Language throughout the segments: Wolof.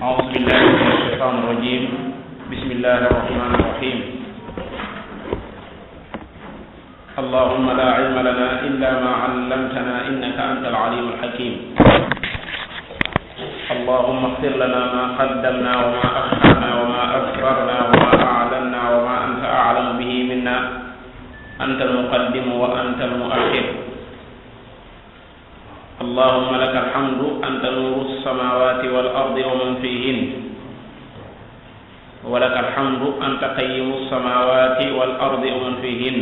أعوذ بالله من الشيطان الرجيم بسم الله الرحمن الرحيم اللهم لا علم لنا إلا ما علمتنا إنك أنت العليم الحكيم اللهم اغفر لنا ما قدمنا وما أخرنا وما أسررنا وما أعلنا وما أنت أعلم به منا أنت المقدم وأنت المؤخر اللهم لك الحمد أنت نور السماوات والأرض ومن فيهن ولك الحمد أنت قيم السماوات والأرض ومن فيهن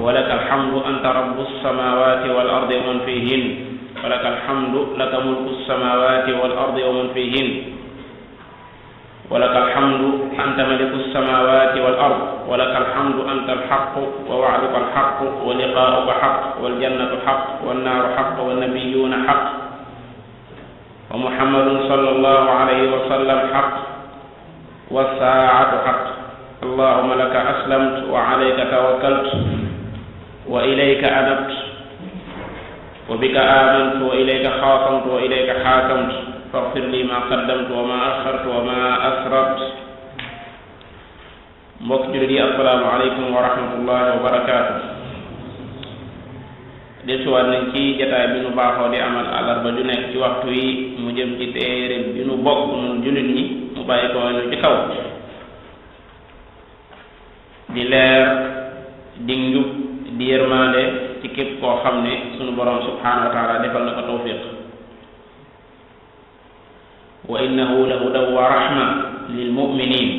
ولك الحمد أنت رب السماوات والأرض ومن فيهن ولك الحمد لك ملك السماوات والأرض ومن فيهن ولك الحمد أنت ملك السماوات والأرض ولك الحمد أنت الحق ووعدك الحق ولقاؤك حق والجنة حق والنار حق والنبيون حق ومحمد صلى الله عليه وسلم حق والساعة حق اللهم لك أسلمت وعليك توكلت وإليك أنبت وبك آمنت وإليك خاصمت وإليك حاكمت فاغفر لي ما قدمت وما أخرت وما أسررت mbokk jullit yi assalaamu aleykum wa rahmatullahi wa barakaatu dellusiwaat nañ ci jataay bi nu baaxoo di amal àllarba ju nekk ci waxtu yi mu jëm ci téere bi nu bokk nun jullit ñi mu bàyyi ko nu ci kaw di leer di njub di yërmaande ci képp koo xam ne sunu borom subhanahu wa taala defal na ko tawfiq wa innahu la hudan wa rahma lil mu'minin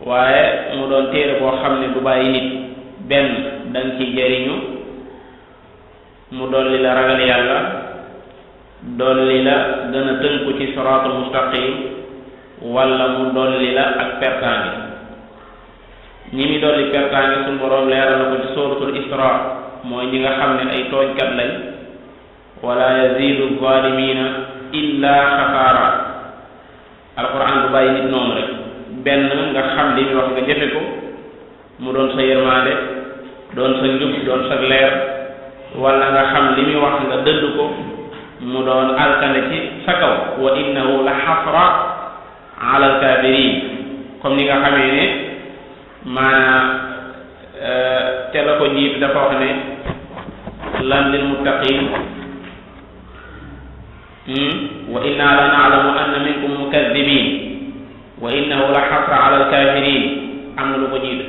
waaye mu doon téere boo xam ne du bàyyi nit benn danga ci jëriñu mu dolli la ragal yàlla dolli la gën a tënku ci siraatul mustaqim wala mu dolli la ak pertaange ñi mi dolli pertaange suñu boroom leeral na ko ci suratul isra mooy ñi nga xam ne ay tooñkat lañ wala yazidu zalimina illa xasaara alquran du bàyyi nit noonu rek benn nga xam li muy wax nga jëfe ko mu doon sa yërmaande doon sa njub doon sa leer wala nga xam li muy wax nga dëdd ko mu doon alkande ci sa kaw wa innahu la xasra ala alkafirin comme ni nga xamee ne maanaam te la ko jiit dafa wax ne lan lil muttaqin wa inna la na'lamu anna minkum mukaththibin wa innahu la xasra ala alkafirin am na lu ko jiit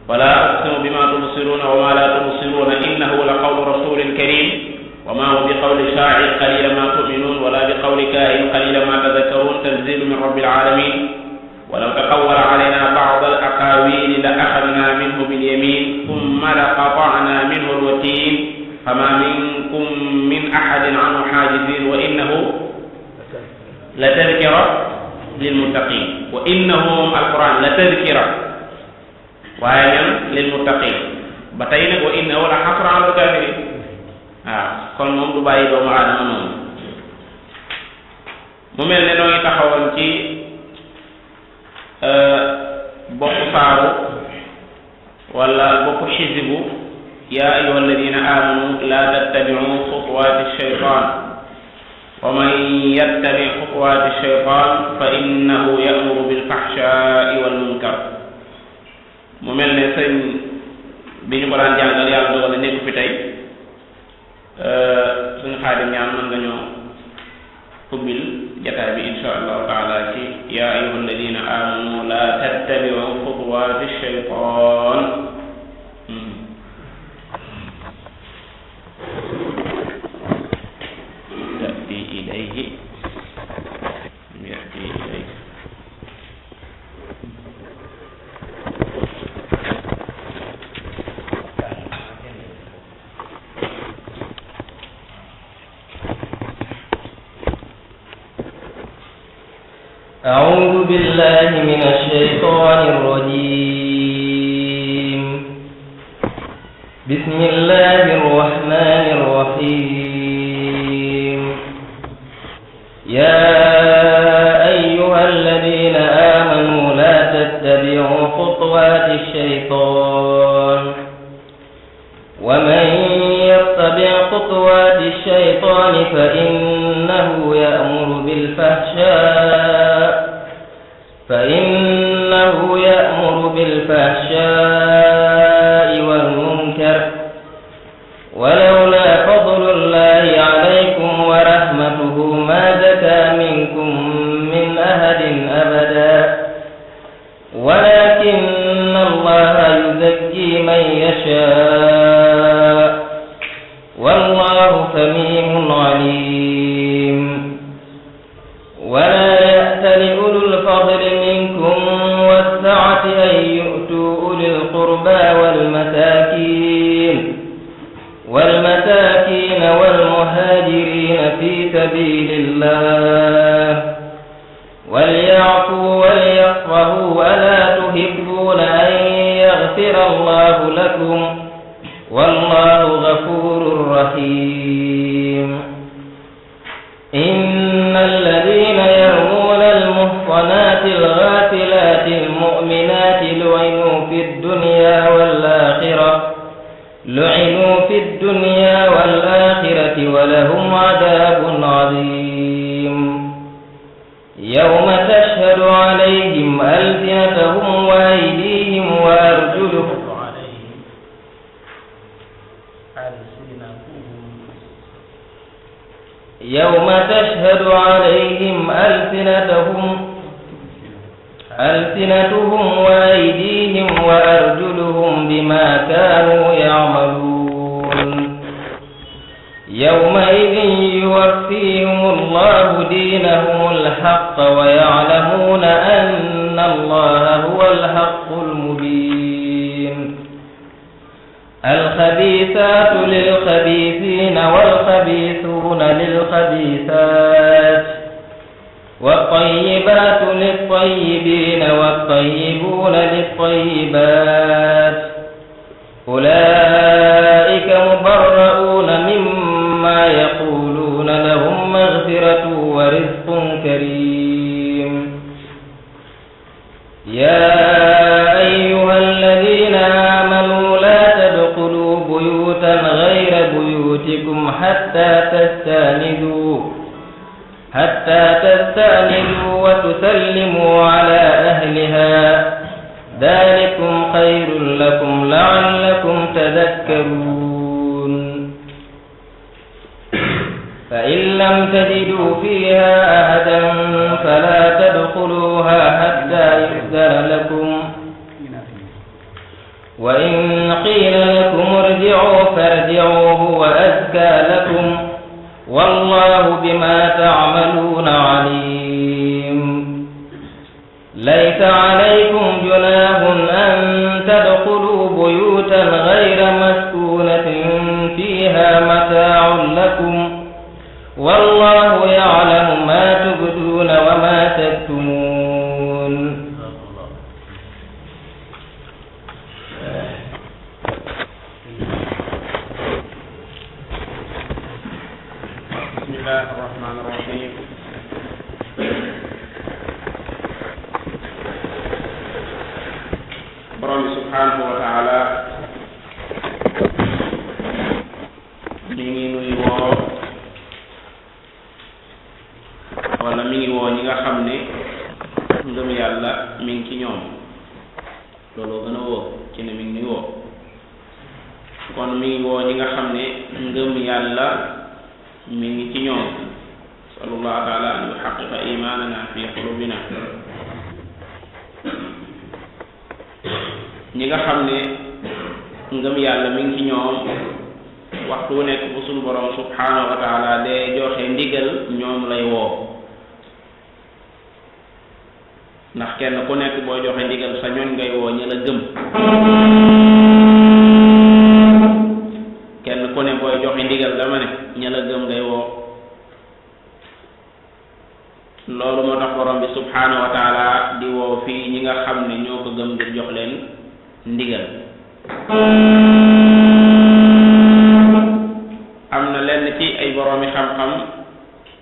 wala aqsimu bima tubsiruna wa ma la tubsiruna innahu la qawlu rasulin karim wa ma huwa bi qawli sha'ir qalilan ma tu'minun wala bi qawli kahin qalilan ma tadhakkarun tanzilu min rabbil alamin ولو تقول علينا بعض الأقاويل لأخذنا منه باليمين ثم لقطعنا منه الوتين فما منكم من أحد عنه حاجزين وإنه لتذكرة للمتقين وإنه القرآن لتذكرة وهي للمتقين بتاين وإنه لحصر على الكافرين كل موم دو باي دوما ادم نون mu mel ne noo ngi taxawoon ci bokk saaru wala bokk xisibu yaa ayyuha alladina amanu la tattabi'u xutuwaati shaytan wa man yattabi' xutuwaati shaytan fa innahu ya'muru bil fahshaa'i wal munkar mu mel ne sëñ bi ñu ko daan jàngal yàlla dogal na nekk fi tey suñu xaadim ñaan mën nga ñoo ubbil jataay bi insha allahu taala ci yaa ayyuha alladina amanu la tattabi'u xutuwaati shaytan ya'ti ilayhi أعوذ بالله من الشيطان الرجيم بسم الله الرحمن الرحيم يا أيها الذين آمنوا لا تتبعوا خطوات الشيطان ومن يتبع خطوات الشيطان فإن فإنه يأمر بالفحشاء والمنكر ولولا فضل الله عليكم ورحمته ما زكى منكم من أحد أبدا ولكن الله يزكي من يشاء والله سميع عليم. ولا يأتل أولو الفضل منكم والسعة أن يؤتوا أولي القربى والمساكين والمهاجرين في سبيل الله وليعفوا وليصفحوا ألا تحبون أن يغفر الله لكم والله غفور رحيم. إن الذين يرمون المحصنات الغافلات المؤمنات لعنوا في الدنيا والآخرة ولهم عذاب عظيم. يوم تشهد عليهم ألسنتهم وأيديهم وأرجلهم بما كانوا يعملون. يومئذ يوفيهم الله دينهم الحق ويعلمون أن الله هو الحق المبين. الخبيثات للخبيثين والخبيثون للخبيثات والطيبات للطيبين والطيبون للطيبات أولئك مبرؤون مما يقولون لهم مغفرة ورزق كريم. يا أيها الذين آمنوا لا تدخلوا بيوتا غير بيوتكم حتى تستأنسوا وتسلموا على أهلها ذلكم خير لكم لعلكم تذكرون. فإن لم تجدوا فيها أحدا فلا تدخلوها حتى يؤذن لكم وإن قيل لكم ارجعوا فارجعوا هو أزكى لكم والله بما تعملون عليم. ليس عليكم جناح أن تدخلوا بيوتا غير مسكونة فيها متاع لكم والله يعلم ما تبدون وما تكتمون. بسم الله الرحمن الرحيم. borom bi subhanahu wa taala mi ngi nuy woo wala mi ngi woo ñi nga xam ne ngëm yàlla mi ngi ci ñoom. looloo gën a woo ci ne mi ngi nuy woo. kon mi ngi woo ñi nga xam ne ngëm yàlla mi ngi ci ñoom. sallallahu taala an yuhaqqiqa imanana fi qulubina. ñi nga xam ne ngëm yàlla mi ngi ci ñoom waxtu wu nekk bu sunu borom subhanahu wa taala de joxe ndigal ñoom lay woo. ndax kenn ku nekk boo joxe ndigal sa ñooñ ngay woo ña la gëm. kenn ku ne booy joxe ndigal dama ne ña la gëm ngay woo. loolu moo tax borom bi subhanahu wa taala di woo fii ñi nga xam ne ñoo ko gëm ngir jox leen ndigal. am na lenn ci ay boroomi xam-xam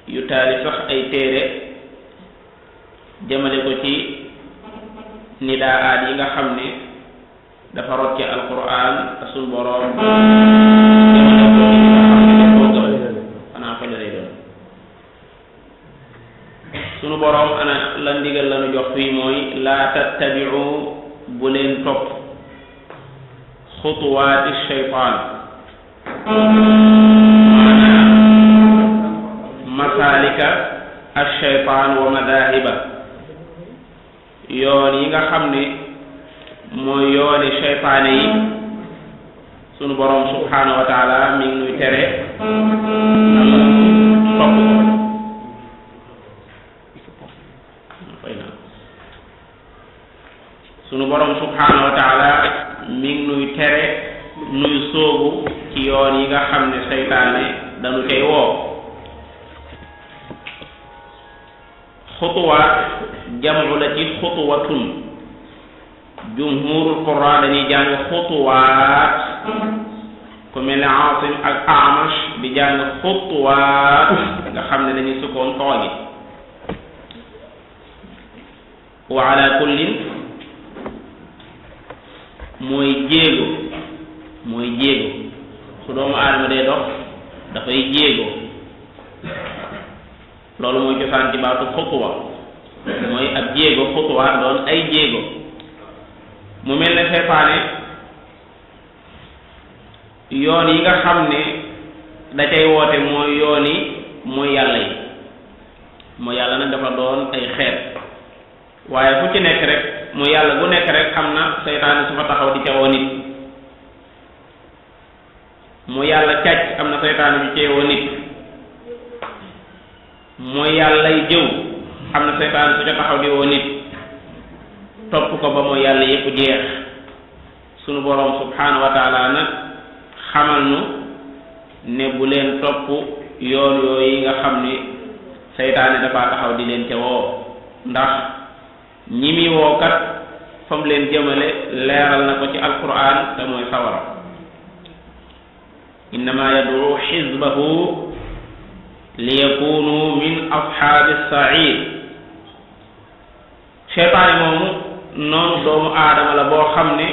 yu taali sax ay téere jëmale ko ci nidaat yi nga xam ne dafa rot ci alquran te sunu boroom jëmale ko ci ñi nga xam ne dañ koo gëm. xanaa fa lay doon sunu borom ana la ndigal la nu jox fii mooy laa tattabi'u bu leen topp xutuwaati shaytaan maanaam masalika ash-shaytaan wa madahiba yoon yi nga xam ne mooy yooni shaytaane yi sunu borom subhanahu wa taala mi ngi nuy tere topp sunu borom subhanahu wa taala mi ngi nuy tere nuy sóobu ci yoon yi nga xam ne seytaane dañu cay woo xutuwaat jamu la ci xutuwatun jumhurul qur'an dañuy jàng xutuwaat ku mel ne Aasim ak Amash di jàng xutuwaat nga xam ne dañuy sukkoon kaw gi wa ala kullin mooy jéego su doomu aadama dee dox dafay jéego loolu mooy cosaan ci baatu xutuwa mooy ab jéego xutuwa doon ay jéego mu mel ne seytaane yoon yi nga xam ne da cay woote mooy yoon yi mooy yàlla yi mooy yàlla nag dafa doon ay xeet waaye fu ci nekk rek mooy yàlla bu nekk rek xam na seytaane su fa taxaw di ca woo nit mooy yàlla càcc am na seytaane bi cee woo nit mooy yàllay jëw am na seytaane su ca taxaw di woo nit topp ko ba mooy yàlla yépp jeex sunu boroom subhanahu wa taala nag xamal nu ne bu leen topp yoon yooyu nga xam ni seytaane dafa taxaw di leen ca woo ndax ñi mi woo kat fam leen jëmale leeral na ko ci alquran te mooy sawara innama yad'u xizbahu liyakunu min ashaabi sa'iid seytaane moomu noonu doomu aadama la boo xam ne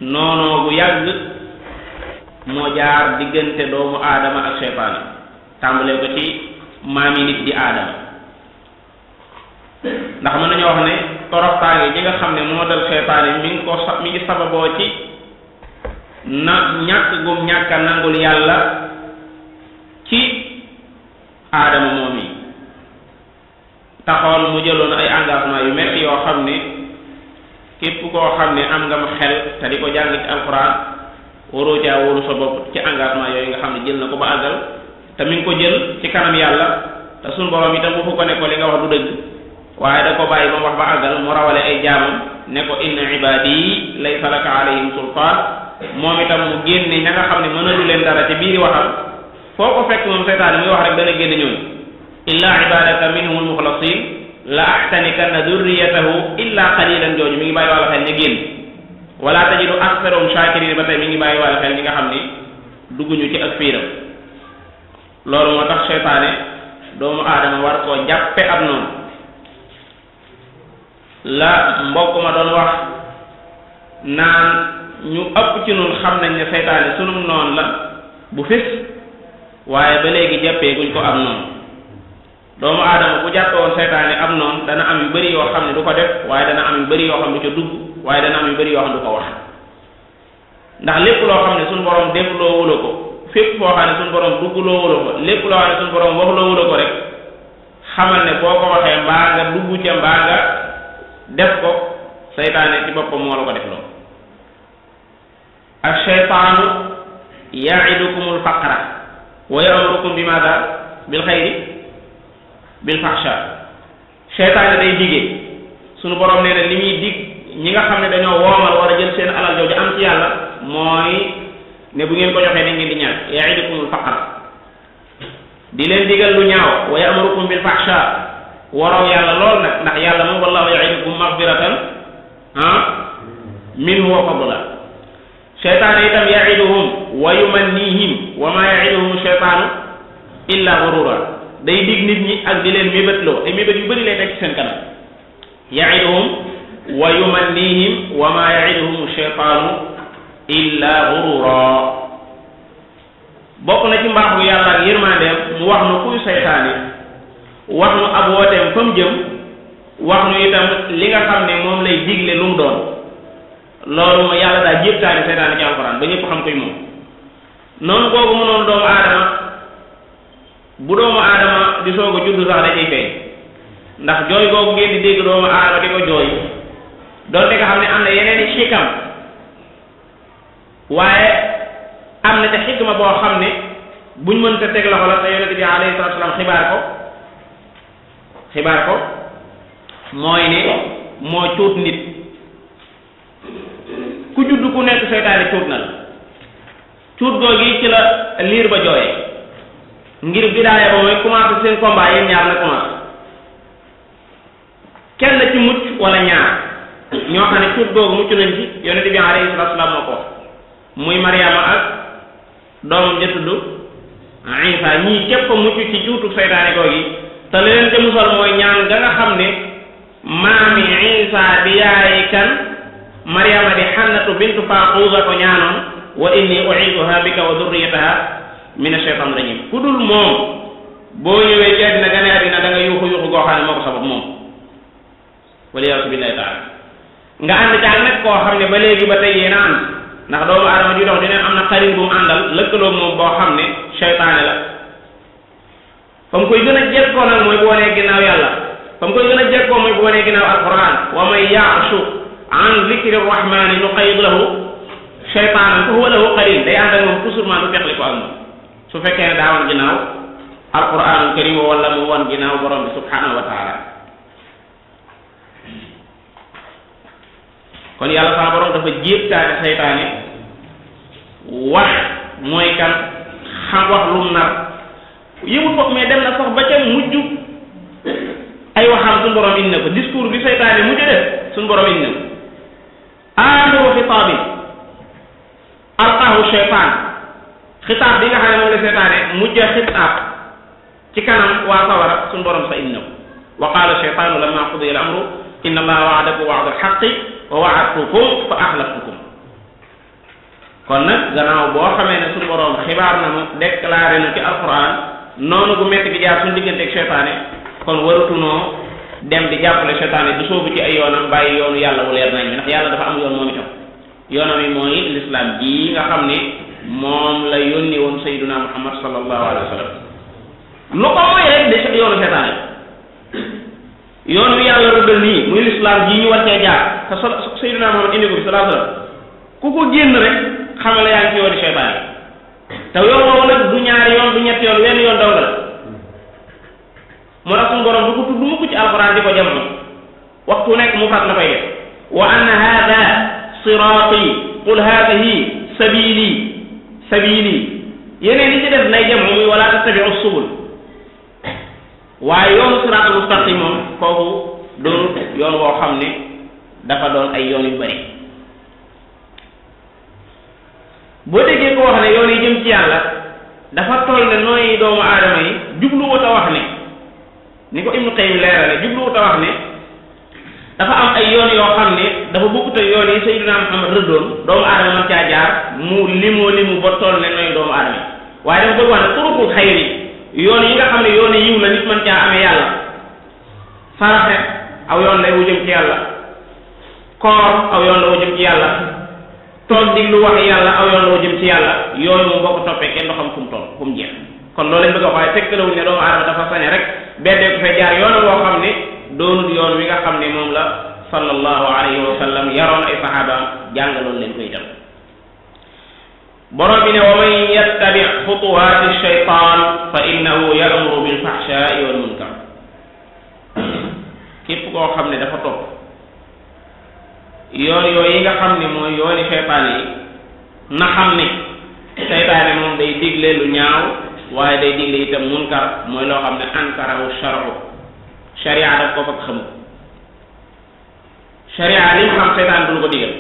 noonoo bu yàgg moo jaar diggante doomu aadama ak seytaane tàmbalee ko ci maami nit di aadama ndax mën nañoo wax ne toroxtaange ji nga xam ne moo dal seytaane mi ngi sababoo ci ñàkk gum ñàkk a nangul yàlla ci aadama moom yi taxoon mu jëloon ay engagement yu metti yoo xam ne képp koo xam ne am nga ma xel te di ko jàng ci alxuraan waroo caa wóoru sa bopp ci engagement yooyu nga xam ne jël na ko ba àggal te mi ngi ko jël ci kanam yàlla te suñ borom itam waxu ko ne ko li nga wax du dëgg waaye da ko bàyyi ba mu wax ba àggal mu rawale ay jaamam ne ko inna ibadi laysa laka alayhim sultaan moom itam mu génne ña nga xam ne mënalu leen dara ci biiri waxam foo ko fekk moom seytaane muy wax rek dana génne ñooñu illa ibadaka minhum almuxlasin la axtanikanna durriyatahu illa qalilan jooju mi ngi bàyyi wàlla xel ne génn wala tajidu aktharum shakirin ba tey mi ngi bàyyi wàlla xel ñi nga xam ni dugguñu ci ak fiiram loolu moo tax seytaane doomu aadama war koo jàppe ab noonu la mbokk ma doon wax naan ñu ëpp ci nun xam nañ ne seytaane sunum noonu la bu fis waaye ba léegi jàppee guñ ko am noonu doomu aadama bu jàppe woon seytaane am noonu dana am yu bari yoo xam ne du ko def waaye dana am yu bari yoo xam ne du ca dugg waaye dana am yu bari yoo xam ne du ko wax ndax lépp loo xam ne suñu borom def loo wula ko fépp foo xam ne suñu borom dugg loo wula ko lépp loo xam ne suñu borom wax loo wula ko rek xamal ne boo ko waxee mbaa nga dugg ca mbaa nga def ko seytaane ci boppam moo la ko def loo ak seytaanu ya'idukumul faqra wa ya'murukum bi maada bil xayri bil faxsha seytaane day digee sunu borom nee na li muy dig ñi nga xam ne dañoo woomal war a jël seen alal jooju am ci yàlla mooy ne bu ngeen ko joxee da ngeen di ñàkk ya'idukumul faqra di leen digal lu ñaaw wa ya'murukum bil faxsha waroo yàlla lool nag ndax yàlla moom wallahu ya'idukum maghfiratan minhu wa fadla seytaane itam ya'iduhum wa yumannihim wa ma ya'iduhum seytaanu illa ghurura day dig nit ñi ak di leen mébétloo ay mébét yu bëri lay teg ci seen kanam ya'iduhum wa yumannihim wa ma ya'iduhum seytaanu illa ghurura bokk na ci mbaaxu yàlla ak yërmandeem mu wax nu kuy seytaane wax nu ab wooteem fa mu jëm wax nu itam li nga xam ne moom lay digle lu mu doon loolu ma yàlla daa jéptaani seytaane ci alxuraan ba ñëpp xam koy moom noonu googu mu noonu doomu aadama bu doomu aadama di soog a juddu sax da ciy feeñ ndax jooy googu ngeen di dégg doomu aadama di ko jooy doonte nga xam ne am na yeneen i xikam waaye am na ca xikma boo xam ne buñ mënta teg loxo la te yonent bi alayhi salaatu salaam xibaar ko mooy ne moo cuut nit ku judd ku nekk seytaane cuut na la cuut googi ci la liir ba jooyee ngir bidaaya ba mooy commencé seen combat yéen ñaar na commencé kenn ci mucc wala ñaar ñoo xam ne cuut googu mucc nañ ci yonent bi alayhi salaatu salaam moo ko muy Mariama ak doomam ja tudd Isa ñii képp a mucc ci cuutu seytaane googi te li leen ca musal mooy ñaan ga nga xam ne maami Isa di yaayi kan Mariama di Hannatu bintu Faaquuza ko ñaanoon wa inni u'iiduha bika wa dhurriyyataha mina shaytaani rajiim ku dul moom boo ñëwee ci àddina gane àddina da nga yuuxu yuuxu goo xam ne moo ko sabab moom waliyaasu billaahi taala nga ànd caag nag koo xam ne ba léegi ba tey yéen a ànd ndax doomu aadama ji dox di ne am na xarit bu mu àndal lëkkaloo moom boo xam ne seytaane la fa mu koy gën a jekkoo nag mooy bu wanee ginnaaw yàlla fa mu koy gën a jekkoo mooy bu wanee ginnaaw alquran wa man ya'shu an zikri rahmani nuqayyid lahu shaytaanan fa huwa lahu qarin day ànd ak moom toujours man du teqli ko ak moom su fekkee ne daa wan ginnaaw alquranul karim wala mu wan ginnaaw borom bi subhanahu wa taala kon yàlla sama borom dafa jéebtaane seytaane wax mooy kan xam wax lum nar yëmul foofu mais dem na sax ba ca mujj ay waxam suñu borom indi na ko discours bi seytaane mujj def suñu borom indi na ko aaxiru xitaabi alqaahu shaytaan xitaab bi nga xam ne moom la seytaane mujj xitaab ci kanam waa sawara suñu borom sa indi na ko wa qaala shaytaanu lamma qudiya al amru inna allaha wa'adakum wa'da al-haqqi wa wa'adtukum fa axlaftukum kon nag gannaaw boo xamee ne suñu borom xibaar na mu déclaré na ci alquran noonu gu metti gi jaar suñu digganteeg seytaane kon warutunoo dem di jàppale seytaane du soobu ci ay yoonam bàyyi yoonu yàlla wu leer nañ bi ndax yàlla dafa am yoon moom itam yoonam yi mooy l'islam ji nga xam ne moom la yónni woon sayyiduna muhammad sallallahu alayhi wa sallam lu ko mooy rek de yoonu seytaane yoon wi yàlla rëddal nii muy l'islam ji ñu war cee jaar te sayyiduna muhammad indi ko bi sallallahu alayhi wa sallam ku ko génn rek xamal yaa ngi ci yooni seytaane te yoon woowu nag du ñaari yoon du ñetti yoon wenn yoon dong la moo tax suñu borom du ko tudd mukk ci alquran di ko jam waxtu nekk mu fat la koy def wa anna hada siraati qul hadihi sabili yeneen yi ci def lay jam muy wala tattabi'u subul waaye yoonu siraatal mustaqim moom kooku doonut yoon woo xam ne dafa doon ay yoon yu bari boo déggee ko wax ne yoon yi jëm ci yàlla dafa toll ne nooy doomu aadama yi jubluwut a wax ne ni ko Ibnu Qayyim leerale jubluwut a wax ne dafa am ay yoon yoo xam ne dafa bokkut ak yoon yi Sayyidina Muhammad rëddoon doomu aadama man caa jaar mu limu ba toll ne nooy doomu aadama yi waaye dafa bëgg wax ne turuqul xayri yoon yi nga xam ne yoon yi yiw la nit man caa amee yàlla saraxe aw yoon lay wu jëm ci yàlla koor aw yoon la wu jëm ci yàlla toog diglu wax yàlla aw yoon la wu jëm ci yàlla yooyu moom boo ko toppee kenn doo xam fu mu toll fu mu jeex kon loolu lañ bëgg a wax waaye tekkalawuñ ne doomu aadama dafa sañe rek beddee ko fay jaar yoon boo xam ne doonul yoon wi nga xam ne moom la sallallahu alayhi wa sallam yaroon ay saxaabaam jàngaloon leen koy dem borom bi ne wa man yattabi xutuwaati shaytaan fa innahu ya'muru bil fahshaa'i wal munkar képp koo xam ne dafa topp yoon yooyu yi nga xam ne mooy yooni seytaane yi na xam ne seytaane moom day digle lu ñaaw waaye day digle itam munkar mooy loo xam ne ankarahu shar'u sharia daf ko fakk xamul sharia li mu xam seytaane du ko digal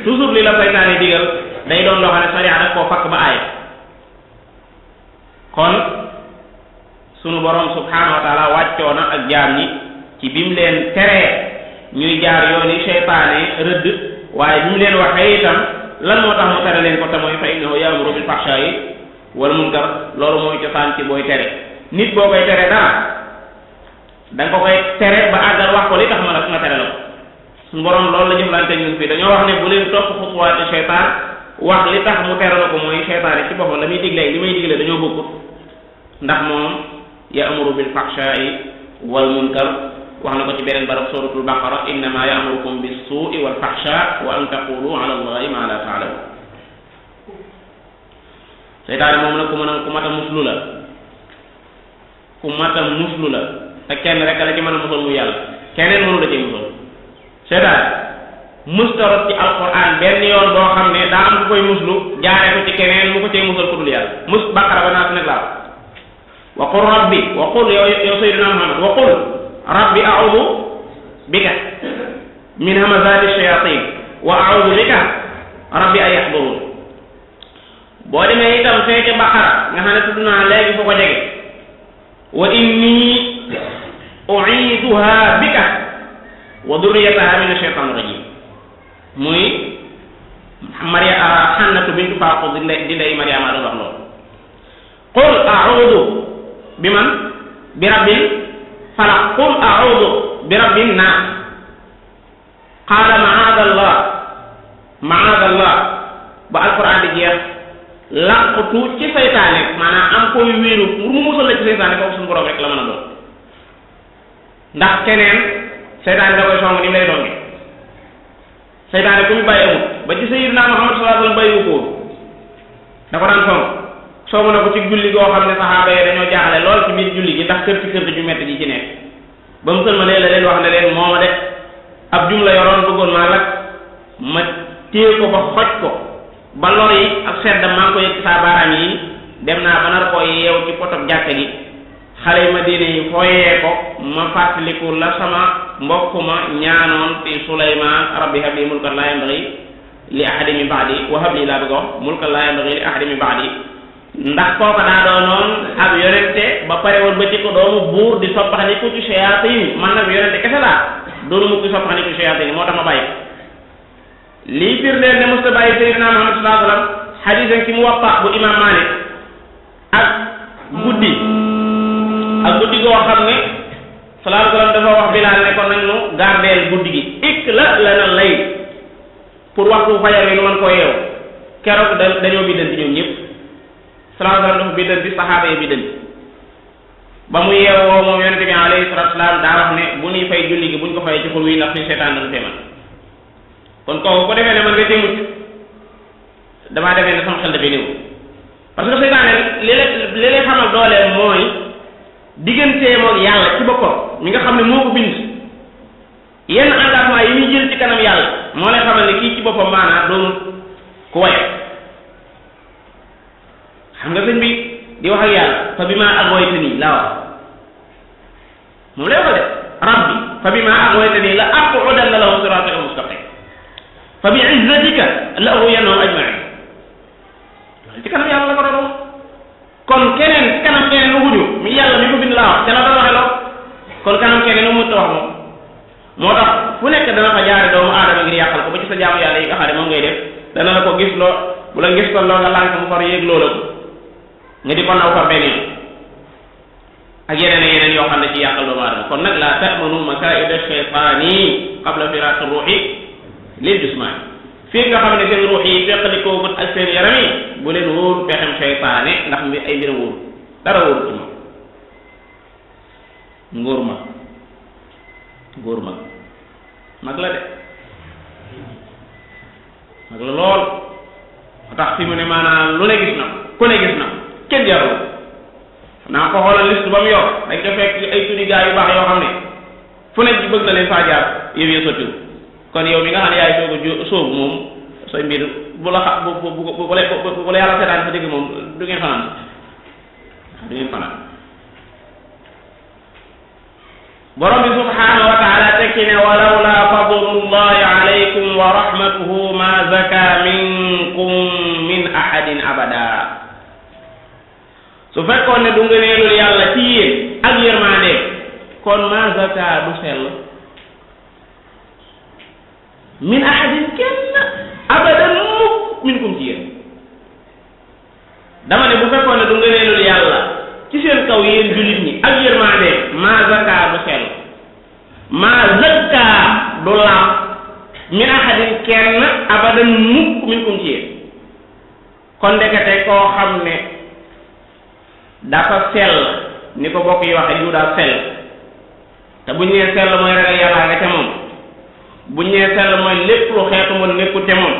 toujours li la seytaane digal day doon loo xam ne sharia daf koo fakk ba aaya kon sunu borom subhanahu wa taala wàccoona ak jaam ñi ci bi mu leen teree ñuy jaar yooni seytaane rëdd waaye bi mu leen waxee itam lan moo tax mu tere leen ko te mooy fa innahu ya'muru bil fahshaa'i wal munkar loolu mooy cosaan ci booy tere nit boo koy tere dara da nga ko koy tere ba àggal wax ko li tax ma la nga tere la ko suñu borom loolu la jëflante ñun fii dañoo wax ne bu leen topp xutuwaati seytaan wax li tax mu tere la ko mooy seytaane ci boppam la muy digle li may digle dañoo bokkut ndax moom ya'muru bil fahshaa'i wal munkar wax na ko ci beneen barab suratul baqara innama ya'murukum bis suu'i wal fahshaa'i wa an taqulu ala allahi ma la ta'lamun seytaane moom nag ku mat a muslu la ku mat a muslu la te kenn rek la ci mën a musal mu yàlla keneen mënu la ci musal seytaane mustarot ci alquran benn yoon boo xam ne daa am ku koy muslu jaare ko ci keneen mu ko cay musal ku dul yàlla baqara ba naas nag laa wa qul rabbi wa qul yow sayyidina muhammad wa qul rabbi a'udhu bika min hamazati shayatin wa a'udhu bika rabbi an yahdurun boo demee itam fee ca baqara nga xam ne tudd naa léegi fu ko jege wa inni u'iduha bika wa durriyataha min ash-shaytan rajim muy Hannatu bintu Faaqud di ndey Mariama doon wax loolu qul a'udhu bi man bi rabbil falaq qul a'udhu bi rabbin nas qaala ma'aadallah ba alquran di jeex laqtu ci seytaane maanaam am koy wéeru pour mu musal la ci seytaane kooku suñu borom rek la mën a doon ndax keneen seytaane da koy song ni mu lay doon gi seytaane ku mu bàyyi amut ba ci sayyidina Muhammad sallallahu alayhi wasallam bàyyiwu ko da ko daan song na ko ci julli goo xam ne saxaaba yi dañoo jaaxle lool ci biir julli gi ndax kër ju metti ji ci nekk ba mu sëlmalee la leen wax ne leen moo ma de ab jum la yoroon bëggoon maa lak ma téye ko ba xoj ko ba lor yi ak sedd maa ngi ko yëg saa baaraam yi dem naa ba nar koo yeew ci potob jàkka gi xale yi Madina yi fooyee ko ma fàttaliku la sama mbokk ma ñaanoon fi Sulaymaan rabbi habli mulkan laa yanbaghi li ahadin min ba'di wa habli laa bëgg a wax mulkan laa yanbaghi li ahadin min ba'di ndax kooka daa doonoon ab yonente ba pare woon ba ci ko doomu buur di soppaxaniku ci shayatin man nag yonente kese laa doonu mu ko soppaxaniku ci shayatin moo tax ma bàyyi lii firndeel ne musta bàyyi sayyidina Muhammad sallallahu alayhi wasallam xadiis ci Muwatta bu imam Malik ak guddi goo xam ne sallallahu alayhi wasallam dafa wax Bilaal ne ko nañu gardeel guddi gi ikla lana lay pour waxtu fajar yi nu man koo yeew keroog dañoo biddanti ñoom ñëpp sallallahu alayhi wasallam dafa biddanti saxaaba yi biddanti ba mu yeewoo moom yonente bi alayhi salatu wasalam daa wax ne bu ñuy fay julli gi buñ ko fayee ci xur wi ndax suñu seetaan dana teemal kon kooku ko defee ne man nga cee mucc damaa defee ne sama xel dafay néew parce que seytaane li lay xamal dooleem mooy digganteem ak yàlla ci boppam mi nga xam ne moo ko bind yenn engagement yi muy jël ci kanam yàlla moo lay xamal ne kii ci boppam maanaam doonul ku waye xam nga sëñ bi di wax ak yàlla fa bi maa aghwaytanii laa wax moom lay wax de rabbi fa bi maa aghwaytanii la aqudanna lahum siraatakal mustaqim fa bi izzatika la ughwiyannahum ajma'in ci kanam yàlla la ko doon kon keneen kanam keneen waxuñu mi yàlla mi ko bind laa wax te la doon waxe loo kon kanam keneen mu mënta wax moom moo tax fu nekk dana fa jaare doomu aadama ngir yàqal ko ba ci sa jaamu yàlla yi nga xam ne moom ngay def dana la ko gis loo bu la gis ko loo nga lànk mu far yéeg loola ko nga di ko naw far benn yoon ak yeneen yoo xam ne ci yàqal doomu aadama kon nag la ta'manu makaa'ida shaytaani qabla firaaqi ruuhi lil jismaani fii nga xam ne seen ruux yi feqalikoo gut ak seen yaram yi bu leen wóoru pexem seytaane ndax ay mbiram wóoru dara wóoru ci moom ngóor mag la de mag la lool moo tax fi mu ne maanaam lu ne gis na ku ne gis na kenn jarul naa ko xoolal liste ba mu yor dañ ko fekk ay tuni gaa yu baax yoo xam ne fu ne bëgg na leen faa jaar yow yee sottiwu kon yow mi nga xam ne yaay soobu moom say mbir bu la xa bu la yàlla seetaan fa dégg moom du ngeen fanaan borom bi subhanahu wa taala tekki ne walawla fadlullahi alaykum wa rahmatuhu ma zaka minkum min ahadin abada su fekkoon ne du ngëneelul yàlla ci yéen ak yërmande kon ma zaka du sell min ahadin kenn abadan mukk minkum ci yéen dama ne bu fekkoon ne du ngëneelul yàlla ci seen seen kaw yéen jullit ñi ak yërmande maa zakka du sell maa zakka du laab min ahadin kenn abadan mukk minkum ci yéen kon ndekete koo xam ne dafa sell ni ko bokk yi waxe diw daa sell te buñ nee sell mooy ragal yàlla nga ca moom buñ nee sell mooy lépp lu xeetu mën nekkul ca moom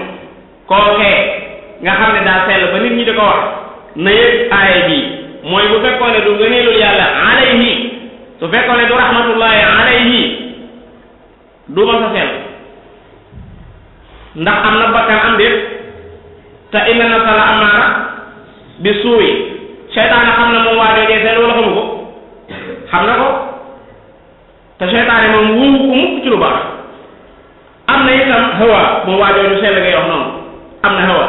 kookee nga xam ne daa sell ba nit ñi di ko wax na yëg aaya bi mooy bu fekkoon ne du ngëneelul yàlla alayhi su fekkoon ne du rahmatullahi alayhi du ma sa sell ndax am na bakkan am déet te inna nafsa la amaara bi suuy seytaane xam na moom waa joojee sell wala xamu ko xam na ko te seytaane moom wuuwu ko mukk ci lu baax am na itam hawa moom waa jooju sell ngay wax noonu am na hawa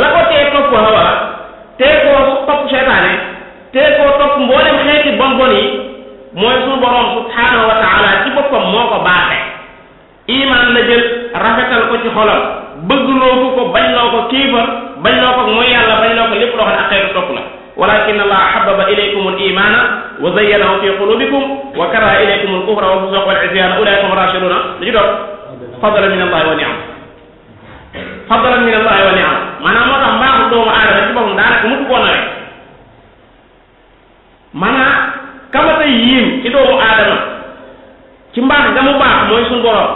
la ko tee topp hawa tee koo topp seytaane tee koo topp mboolem xeeti bon bon yi mooy suñu borom subhanahu wa taala ci boppam moo ko baaxee iman la jël rafetal ko ci xolam bëgg loo ko bañ loo ko kiifar bañ loo ko mooy yàlla bañ loo ko lépp loo xam ne ak xeetu topp la walakin allah hababa ilaykum al imana wa zayyanahu fi qulubikum wa karaha ilaykum al kufra wal fusuq wal isyana ulaika hum rashiduna lu ci doon fadlan min allahi wa ni'am fadlan min allahi wa ni'am maanaam moo tax mbaaxu doomu aadama ci boppam daanaka mutu koo nawe maanaam kamata yiim ci doomu aadama ci mbaax ga mu baax mooy suñu borom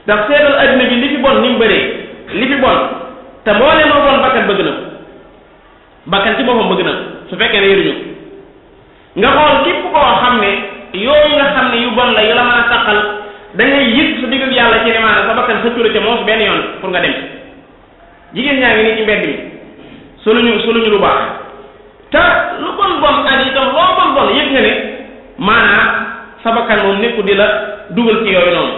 ndax seetal adduna bi li fi bon ni mu bëree li fi bon te mboolee moo bon bakkan bëgg na ko bakkan ci boppam bëgg na ko su fekkee ne yëruñu nga xool képp koo xam ne yooyu nga xam ne yu bon la yu la mën a taqal da ngay yëg su digg ak yàlla ci ne maanaam sa bakkan sa cura ca moos benn yoon pour nga dem jigéen ñaa ngi nii ci mbedd mi soluñu lu baax te lu bon bon ak itam loo bon bon yëg nga ne maanaam sa bakkan moom nekku di la dugal ci yooyu noonu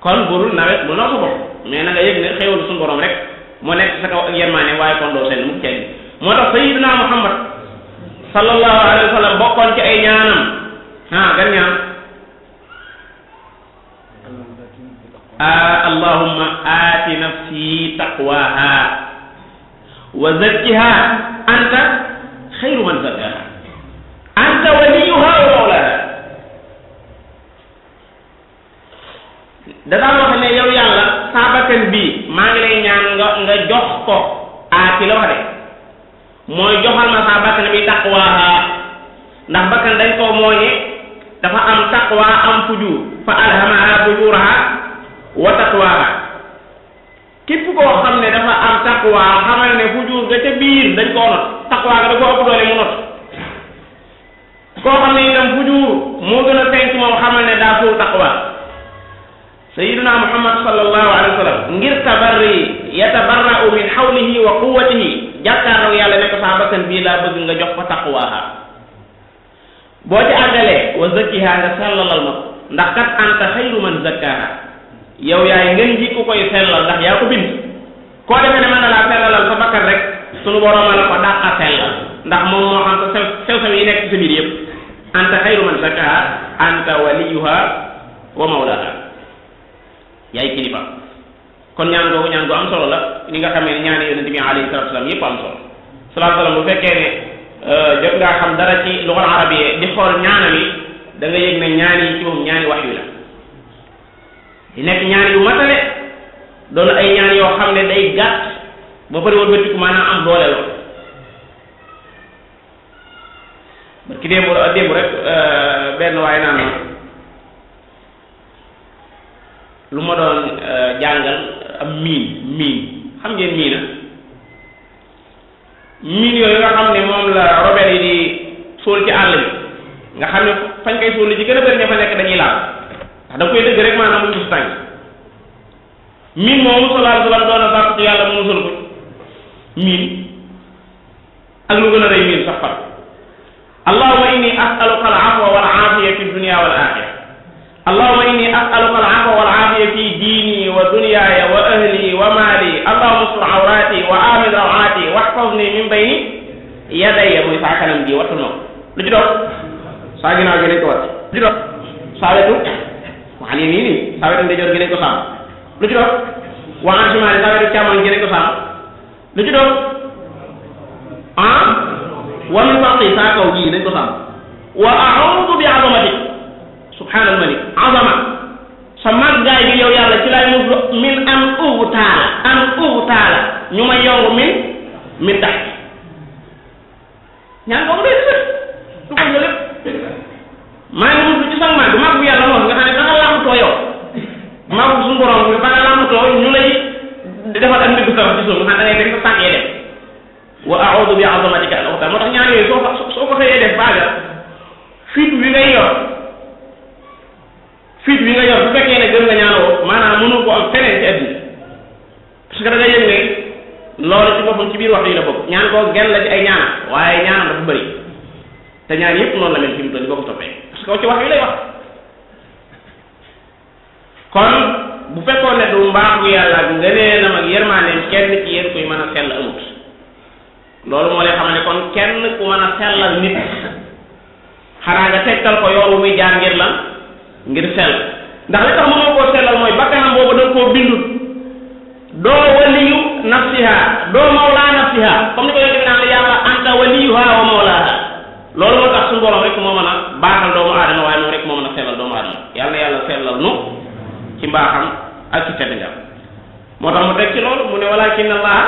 kon burul nawet bu noo sa bopp mais na nga yëg ne xéewalu suñu borom rek moo nekk sa kaw ak yermaane waaye kon doo seen mu cay moo tax sayyidina Muhammad sallallahu alayhi wa sallam bokkoon ci ay ñaanam gan ñaan allahumma aati nafsi taqwaha wa zakkiha anta xayru man zakkaha anta waliyuha wa mawlaha da daan wax ne yow yàlla saa bakkan bii maa ngi lay ñaan nga jox ko aati la wax de mooy joxal ma saa bakkan bi taqwaha ndax bakkan dañ koo mooñe dafa am taqwa am fujur fa alhamaha fujuraha wa taqwaha képp koo xam ne dafa am taqwa xamal ne fujur ga ca biir dañ koo not taqwa ga da koo ëpp doole mu not koo xam ne itam fujur moo gën a feeñ ci moom xamal ne daa ful taqwa sayyiduna Muhammad sallallahu alayhi wa sallam ngir tabarri yatabarra'u min hawlihi wa quwwatihi jàkkaarloo yàlla ne ko saa bakkan bii laa bëgg nga jox ko taqwaha boo ci àggalee wa zakkiha nga sellalal ma ko ndax kat anta xayru man zakkaha yow yaay ngeen ji ku koy sellal ndax yaa ko bind koo defee ne mën na laa sellalal sa bakkan rek sunu borom la ko dàqa sellal ndax moom moo xam sa sew-sew yi nekk ci sa biir yëpp anta xayru man zakkaha anta waliyuha wa mawlaha yaay kilifa kon ñaan googu ñaan gu am solo la ni nga xamee ne ñaani yonente bi alayhi salatu wasalam yëpp am solo salatu wasalam bu fekkee ne jot ngaa xam dara ci lugal arabiye di xool ñaanam yi da nga yëg ne ñaan yi ci moom ñaani wax yu la di nekk ñaan yu matale doon ay ñaan yoo xam ne day gàtt ba pare woon bëttiku maanaam am doole lool parce que démb rek benn waaye naan ma lu ma doon jàngal am miin xam ngeen miina miin yooyu nga xam ne moom la robel yi di suul ci àll bi nga xam ne fañ koy suul li ci gën a bëri ña fa nekk dañuy laal ndax da koy dëgg rek maanaam mu mus tànk miin moomu sallallahu alayhi wa sallam doon na sàkk ci yàlla mu musul ko miin ak lu gën a rëy miin sax far allahumma inni as'aluka al-afwa wal afiya fi dunya wal akhirah allahumma inni as'aluka al-afwa wal afiya fi dini wa dunyaya wa ahli wa mali allahumma ustur awrati wa amin rawati wahfazni min bayni yadayya muy saa kanam gi wattu noo lu ci doon saa ginnaaw gi nañ ko wat lu ci doon saa wetu waxal yéen nii saa wetu ndeyjoor gi nañ ko sàmm lu ci doon waxal simaali saa wetu càmmoñ gi nañ ko sàmm lu ci doon wa min fawqi saa kaw gii dañ ko sàmm wa a'udhu bi azamatik subhanal malik azama sa màggaay bi yow yàlla ci laay muslu min an ugtaala ñu may yongu min tax ñaan boobu day def du ko nga lépp maa ngi muslu ci sang màgg màgg bu yàlla moom nga xam ne da nga làmbatoo yow màgg suñu borom nga ba nga làmbatoo ñu lay defal ak mbir sa ci suuf nga xam da ngay teg sa tànk yi def wa a'udhu bi azamatika an ugtaala moo tax ñaan yooyu soo ko xëyee def baaga fit wi ngay yor bu fekkee ne gën nga ñaanoo maanaam mënu ko am feneen ci àddina parce que da nga yëg ne loolu ci boppam ci biir wax yi la bokk ñaan koo genn la ci ay ñaanam waaye ñaanam dafa bëri te ñaan yëpp noonu la mel fi mu toll boo ko toppee parce que ci wax yi lay wax kon bu fekkoon ne du mbaax bu yàlla ak ngëneelam ak yërmaaneem kenn ci yéen kuy mën a sell amut loolu moo lay xamal ne kon kenn ku mën a sellal nit xanaa nga tegtal ko yoon wu muy jaar ngir lan ngir sell ndax li tax mënoo koo sellal mooy bakkanam boobu da koo bindut doo waliyu nafsiha doo mawlaa nafsiha comme ni ko yonent bi naan yàlla anta waliyuha wa mawlaaha loolu moo tax suñu borom rek moo mën a baaxal doomu aadama waaye moom rek moo mën a sellal doomu aadama yàlla na yàlla sellal nu ci mbaaxam ak ci tedd nga moo tax mu teg ci loolu mu ne walakin allah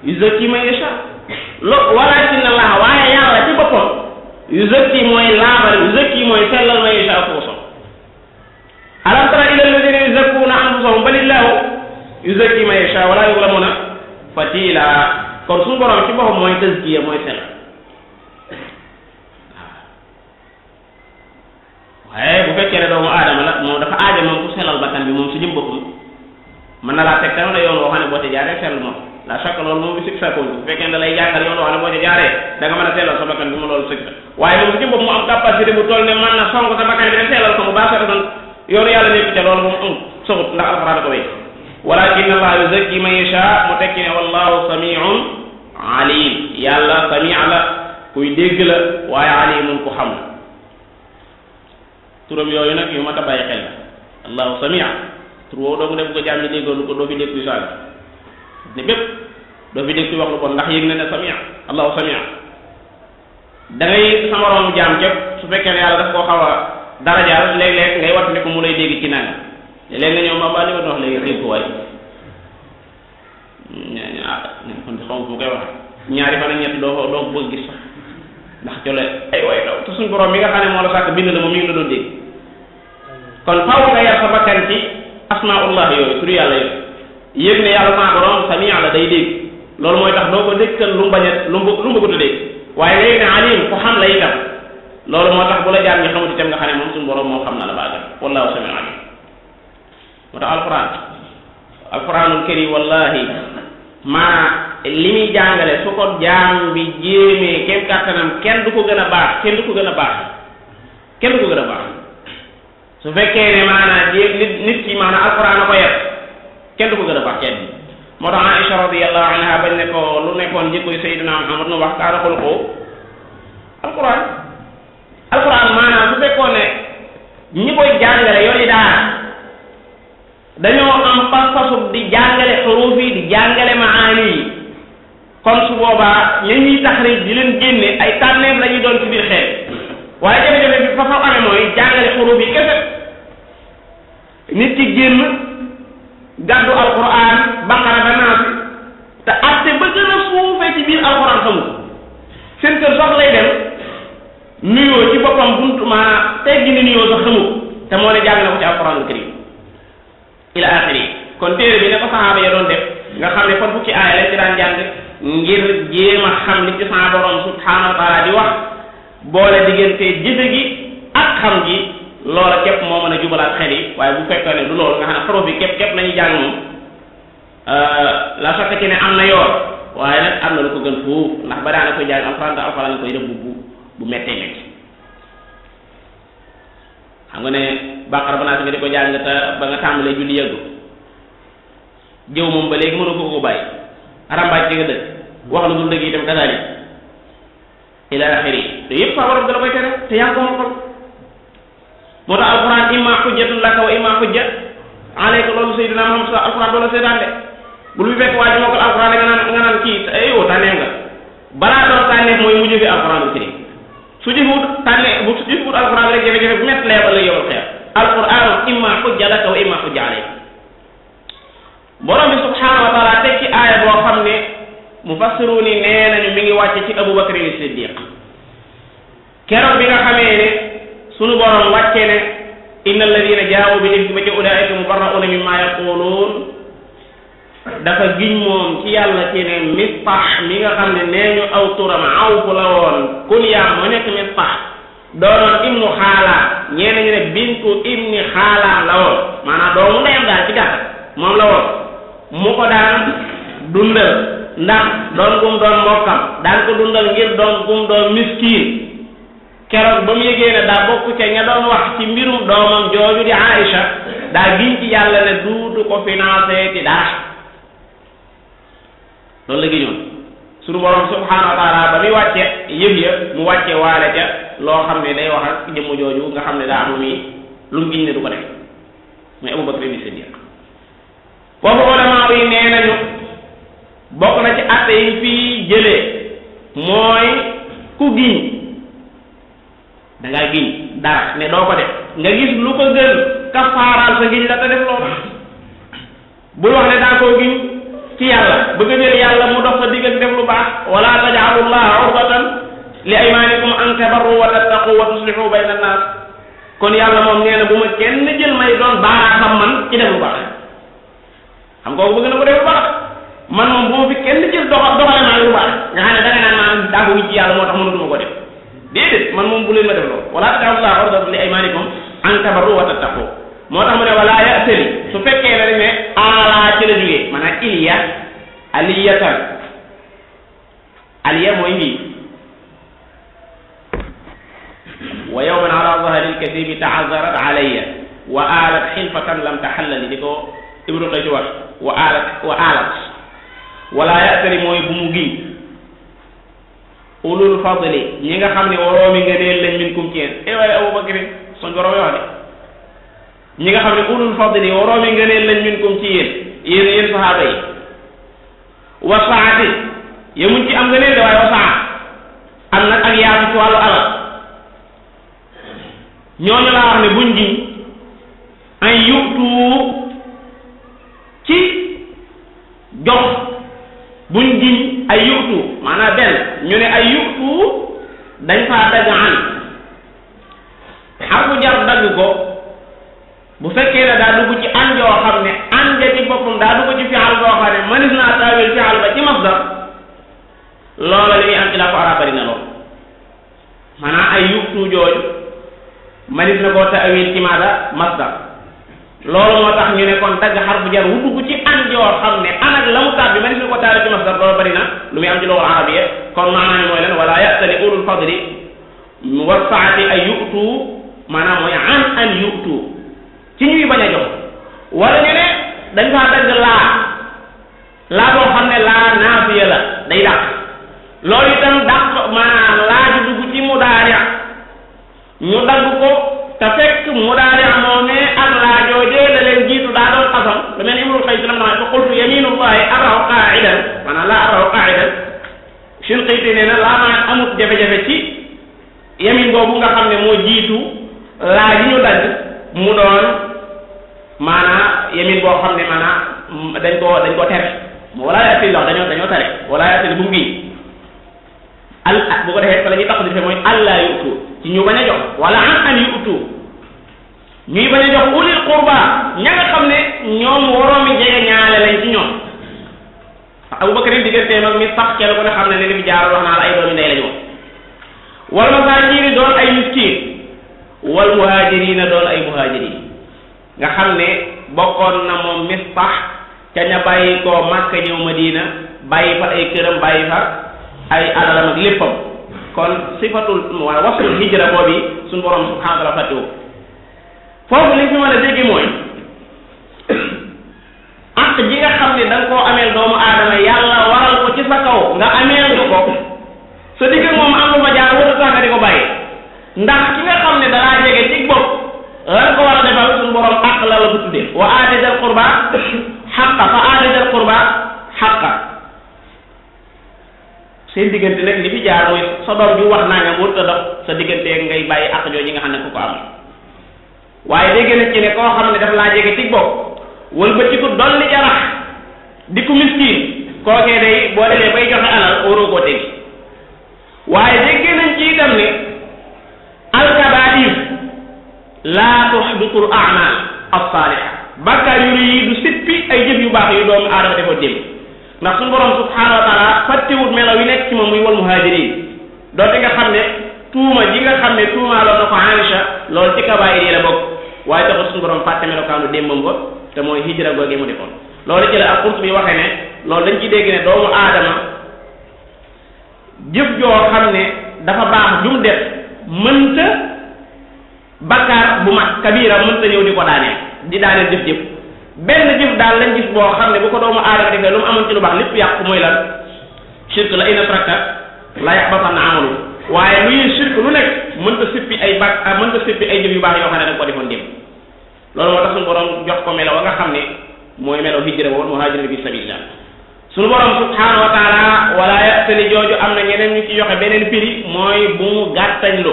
yuzakki man yasha walakin allah waaye yàlla ci boppam yuzakki mooy laabal yuzakki mooy sellal man yasha ko so alam tara ila alladhina yuzakkuna anfusahum balillahu yuzakki man yasha wala yuzlamuna fatila kon suñu borom ci boppam mooy tazkiya mooy sellal waaye bu fekkee ne doomu aadama la moom dafa aaja moom ku sellal bakkan bi moom su jëm boppam mën na laa teg tam la yoon woo xam ne boo ca jaaree sell moom la chaque loolu moom bi sik sakkoon bu fekkee ne da lay jàngal yoon woo xam ne boo ca jaaree da nga mën a sellal sa bakkan bi mu loolu sëkk waaye moom su jëm bopp mu am capacité bu toll ne mën na song sa bakkan bi dem sellal ko mu baax sa doon yoonu yàlla nekk ca loolu moom am soxut ndax alxuraan ko wéy walakin allah yuzakki man yasha mu tekki ne wallahu samiun alim yàlla sami la kuy dégg la waaye alimun ku xam la turam yooyu nag yu mat a bàyyi xel la allahu samia tur woowu doo ko def ko jaam ñi déggoon ko doo fi dégg kuy saaga ne bépp doo fi dégg kuy wax lu bon ndax yëg na ne samia allahu samia da ngay sama moroom jaam képp su fekkee ne yàlla daf koo xaw a darajaal léeg-léeg ngay wattu ne ko mu lay dégg ci nanga léeg nga ñëw ma ba li ma dox léegi dégg ko waaye kon xaw ma fu koy wax ñaari fan ak ñett doo ko bëgg gis sax ndax cole ay way daw te suñ borom mi nga xam ne moo la sàkk bind la moom mi ngi la doon dégg kon faaw nga yar sa bakkan ci asmaullah yooyu turu yàlla yooyu yëg ne yàlla maa borom sami la day dégg loolu mooy tax doo ko dégtal lu mu bañ a lu mu bëggut a dégg waaye nga yëg ne alim ku xam la itam loolu moo tax bu la jaar ñi xamut itam nga xam ne moom suñu borom moo xam na la baagal wallahu sami alim moo tax alquranul karim wallahi maa li muy jàngale su ko jaam bi jéemee kenn kàttanam kenn du ko gën a baax kenn du ko gën a baax su fekkee ne maanaam nit ki maanaam alquran a ko yar kenn du ko gën a baax kenn moo tax Aïcha radiyallahu anha bañ ne ko lu nekkoon jikkoy Seydina Muhammad nu wax kaana xulqu alquran maanaam su fekkoon ne ñi koy jàngale yooyu daara dañoo am pas-pasu di jàngale xuruuf yi di jàngale maani yi kon su boobaa ña ñuy taxriij di leen génne ay tànneef la ñuy doon ci biir xeet waaye jafe-jafe bi fa amee mooy jàngale xuruuf yi kese nit ki génn gàddu alquran baqara ba naasi te atte ba gën a suufee ci biir alquran xamul seen kër sax lay dem nuyoo ci boppam buntu maanaam teggi ni nuyoo sax xamul te moo ne jàng na ko ci alquranul karim ila axiri kon téere bi ne ko saxaaba ya doon def nga xam ne kon fukki aaya lañ ci daan jàng ngir jéem a xam li ci sa borom subhanahu wa taala di wax boole diggante jëfe gi ak xam gi loola képp moo mën a jubalaat xel yi waaye bu fekkee ne du loolu nga xam ne xaruf bi képp la ñuy jàng moom la sotti ci ne am na yoon waaye nag am na lu ko gën foofu ndax ba daana koy jàng alxuraan te alxuraan koy rëbb bu méttee métti xam nga ne bàqara ba naa si nga di ko jàng te ba nga tàmbalee julli yëggu jëw moom ba léegi mënu ko bàyyi arambaaj ci nga dëkk wax lu dul dëgg itam kasaali ila axiri te yëpp sa borom da la koy tere te yaa ngi ko mokkal moo tax alquran imma xujjatun laka wa imma xujja alayka loolu Seydina Muhammad sa alquran doo la seetaan de bul fi fekk waa ji mokkal alquran nga naan kii yow tànnee nga balaa doon tànneef mooy mu jëfe alquran karim su jëfut tànneef bu su jëfut alquran rek jafe-jafe bu métti leebal la yow xeer alquran imma xujja laka wa imma xujja alayk borom bi subhanahu wa taala teg ci aaya boo xam ne mufassirun yi nee nañu mi ngi wàcce ci Abu Bakr as-Siddiq keroog bi nga xamee ne sunu borom wàcce ne inna alladina jaawu bil ifki ba ci ulaika mubarrauna mimma yaquluun dafa giñ moom ci yàlla ci ne Mistah mi nga xam ne nee ñu aw turam Awf la woon kunyaam moo nekk Mistah doonoon ibnu Xaalaam ñee nañu ne bintu ibni Xaalaam la woon maanaam doomu ndeyam daal ci gàtt moom la woon mu ko daan dundal ndax doon gum doon mbokkam daan ko dundal ngir doon gum doon miskiin keroog ba mu yëgee ne daa bokk ca ña doon wax ci mbirum doomam jooju di Aïcha daa giñ ci yàlla ne duutu ko financé ci dara loolu la giñoon sunu borom subhanahu wa taala ba muy wàcce yëf ya mu wàcce waale ca loo xam ne day wax ak jëmm jooju nga xam ne daa am lu mu giñ ne du ko def muy Abu Bakr ibn Siddiq foofu ulama yi nee nañu bokk na ci atte yi fii jëlee mooy ku giñ da ngaa giñ dara ne doo ko def nga gis lu ko gën kafaaral sa giñ la te def loolu bul wax ne daa koo giñ ci yàlla bëgg a jël yàlla mu dox sa digg ak def lu baax wala taj'alullaha urbatan li aymanikum an tabarru wa tattaqu wa tuslihu bayna an-nas kon yàlla moom nee na bu ma kenn jël may doon baaraasam man ci def lu baax xam nga bëgg na ko def lu baax man moom bu ma fi kenn jël doxale maa lu baax nga xam ne da nga naan maa daa ko ci yàlla moo tax mënatuma ko def déedéet man moom bu leen ma def loolu wala taj'alullaha urbatan li aymanikum an tabarru wa tattaqu moo tax mu ne wala ya'tali su fekkee ne ne ala ci la jógee maanaam iliya aliyatan aliya mooy lii wa yawman ala zahri al-kadhibi ta'azzarat alayya wa alat xilfatan lam taxallali di ko Ibnu Qayyim wax wa alat wala ya'tali mooy bu mu giñ ulul fadli ñi nga xam ne waroomi ngëneel lañ minkum ci yéen waaye Abu Bakr suñ borom yoo xam ne ñi nga xam ne ulul fadli waroomi ngëneel lañ minkum ci yéen sahaaba yi wa saati yemuñ ci am ngëneel de waaye wa saat am nag ak yaatu ci wàllu alal ñooñu laa wax ne buñ giñ ay yutu ci jox buñ giñ ay yutu maanaam benn ñu ne ay yutu dañ faa dagg an xarfu jar dagg ko bu fekkee ne daa dugg ci an joo xam ne an ja ci boppam daa dugg ci fi'al boo xam ne mënees naa taawil fi'al ba ci masdar loola li muy am ci laa ko arab bari na lool maanaam ay yutu jooju mënees na koo taawil ci maada masdar loolu moo tax ñu ne kon dagg xarfu jar wu dugg ci an joo xam ne an ak la mu tàbbi mënees na koo taawil ci masdar loolu bari na lu muy am ci loolu arabiya kon maanaam mooy lan wala ya'tali ulul fadli wa saati ay yutu maanaam mooy an yutu ci ñuy bañ a jox wala ñu ne dañ faa dagg laa boo xam ne laa naafiya la day dàq loolu itam dàq maanaam laa ji dugg ci mudaari ñu dagg ko te fekk mudaari moomee ak laa joojee la leen jiitu daa doon xasam lu mel ni Imrul Qays lam na fa qultu yaminullahi arahu qaa'idan maanaam laa arahu qaa'idan Shinqiiti nee na laa maa amut jafe-jafe ci yamin boobu nga xam ne moo jiitu laa ji ñu dagg mu doon maanaam yemin boo xam ne maanaam dañ ko tere wala ya'tali wax dañoo tere wala ya'tali bu mu ngi bu ko defee fa la ñuy tax di mooy allah yu'tu ci ñu bañ a jox wala an yu'tu ñuy bañ a jox ulil qurba ña nga xam ne ñoom waroomi jege ñaale lañ ci ñoom Abu Bakr digganteem ak mi sax kenn ko ne xam ne li fi jaar wax naa la ay doomi ndey lañu woon wal masaakiin doon ay miskiin wal muhaajiriina doon ay muhaajiriin nga xam ne bokkoon na moom Mistah ca ña bàyyi koo Makka ñëw Madina bàyyi fa ay këram bàyyi fa ay alalam ak léppam kon sifatul wala wasul hijra boobu suñu borom subhanahu wa taala fàttewu foofu li fi mën a dégg mooy ak ji nga xam ne da nga koo ameel doomu aadama yàlla waral ko ci sa kaw nga ameel du ko sa digg moom am lu ma jaar wala sax nga di ko bàyyi ndax ki nga xam ne dalaa jege ci bopp lan ko war a defal suñu borom àq la la ko tuddee wa aati dal qurba xaqa fa aati dal qurba xaqa seen diggante nag li fi jaar mooy sa doom ju wax naa nga wër ta dox sa diggante ngay bàyyi àq jooju nga xam ne ku ko am waaye dégg nañ ci ne koo xam ne daf laa jege ci bopp wala ba ci ko dolli jarax di ko miskin kookee day boo demee bay joxe alal waroo koo tegi waaye dégg nañ ci itam ne alkabair laa tuhbitul a'mal as-saliha bàkkaar yu rëy yi du sippi ay jëf yu baax yu doomu aadama defoo démb ndax suñu borom subhanahu wa taala fàttewut melaw yi nekk ci moom muy wal muhajirin doonte nga xam ne tuuma ji nga xam ne tuumaaloon na ko Aïcha loolu ci kabaayir yi la bokk waaye taxul suñu borom fàtte melokaanu démbam ba te mooy hijra googee mu defoon loolu ci la ak Qurtubi waxee ne loolu dañ ciy dégg ne doomu aadama jëf joo xam ne dafa baax jum def mënta bakkaar bu mag kabira mënta ñëw di ko daaneel jëf-jëf benn jëf daal lañ gis boo xam ne bu ko doomu aadama defee lu mu amoon ci lu baax lépp yàqu mooy lan shirk la in ashrakta la yaxbatanna amalu waaye luy shirk lu nekk mënta sippi ay jëf yu baax yoo xam ne da nga ko defoon démb loolu moo tax suñu borom jox ko melo wa nga xam ne mooy melo hijra woon muhajirin fi sabilillah suñu borom subhanahu wa taala wala ya'tali jooju am na ñeneen ñu ci joxe beneen prix mooy bu mu gàttañ lu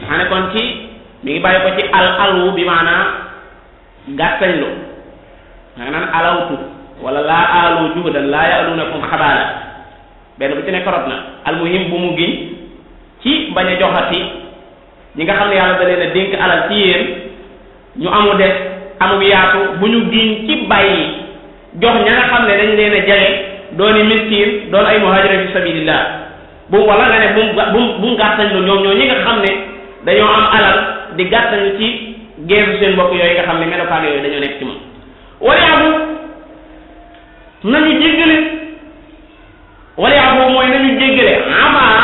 xam ne kon ci mi ngi bàyyi ko ci alwu bi maanaa gàttañ lu nga naan alawtu wala laa alu juhdan laa ya'lunakum xabaala benn bu ci nekk rot na almuhim bu mu giñ ci bañ a joxati ñi nga xam ne yàlla da leen a dénk alal ci yéen ñu amu des amu yaatu bu ñu giñ ci bàyyi jox ña nga xam ne dañ leen a jege dooni miskin doon ay muhajira fi sabilillah bu wala nga ne bu mu gàttañ lu ñoom ñoo ñi nga xam ne dañoo am alal di gàttañu ci geesu seen mbokk yooyu nga xam ne melokaan yooyu dañoo nekk ci moom waliyaabu nañu jéggale waliyaabu mooy nañu jéggale abaa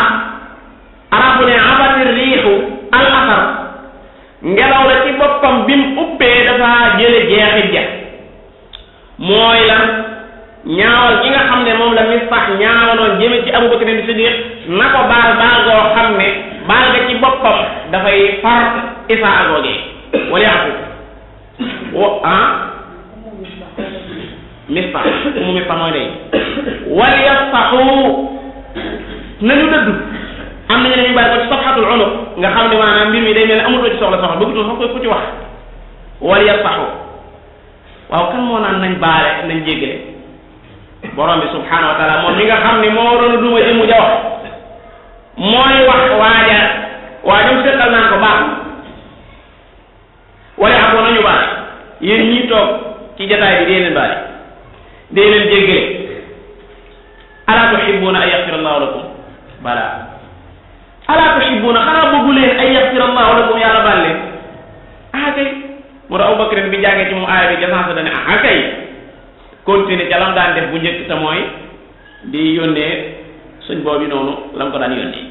arabu ne abati riixu al asar ngelaw la ci boppam bi mu uppee dafa jële jeexit ja mooy lan ñaawal gi nga xam ne moom la Mistah ñaawaloon jëme ci Abu Bakr as-Siddiq na ko baal goo xam ne baal ga ci boppam dafay far isaa agoogee waliyaabu Mistah mu Mistah mooy day walyastahu nañu dëddu am nañu dañuy bàyyi ko ci safhatul unuq nga xam ne maanaam mbir mi day mel ne amutoo ci soxla bëggutul sax ku ci wax walyastahu waaw kan moo naan nañ baale nañ jéggale borom bi subhanahu wa taala moom mi nga xam ne moo waroon a duma jëmu ja wax mooy wax waajam seqal naan ko baax wala ak nañu baale yéen ñii toog ci jataay bi dee leen baale dee leen jéggale ala tuhibbuna an yaghfira allahu lakum bala ala tuhibbuna xanaa bëggu leen an yaghfira allahu lakum yàlla baal leen kay moo tax Abubakar bi jàngee ci moom aaya bi jasance dane kay continuer ca lam daan def bu njëkk te mooy di yónnee suñ boobu noonu lam ko daan yónnee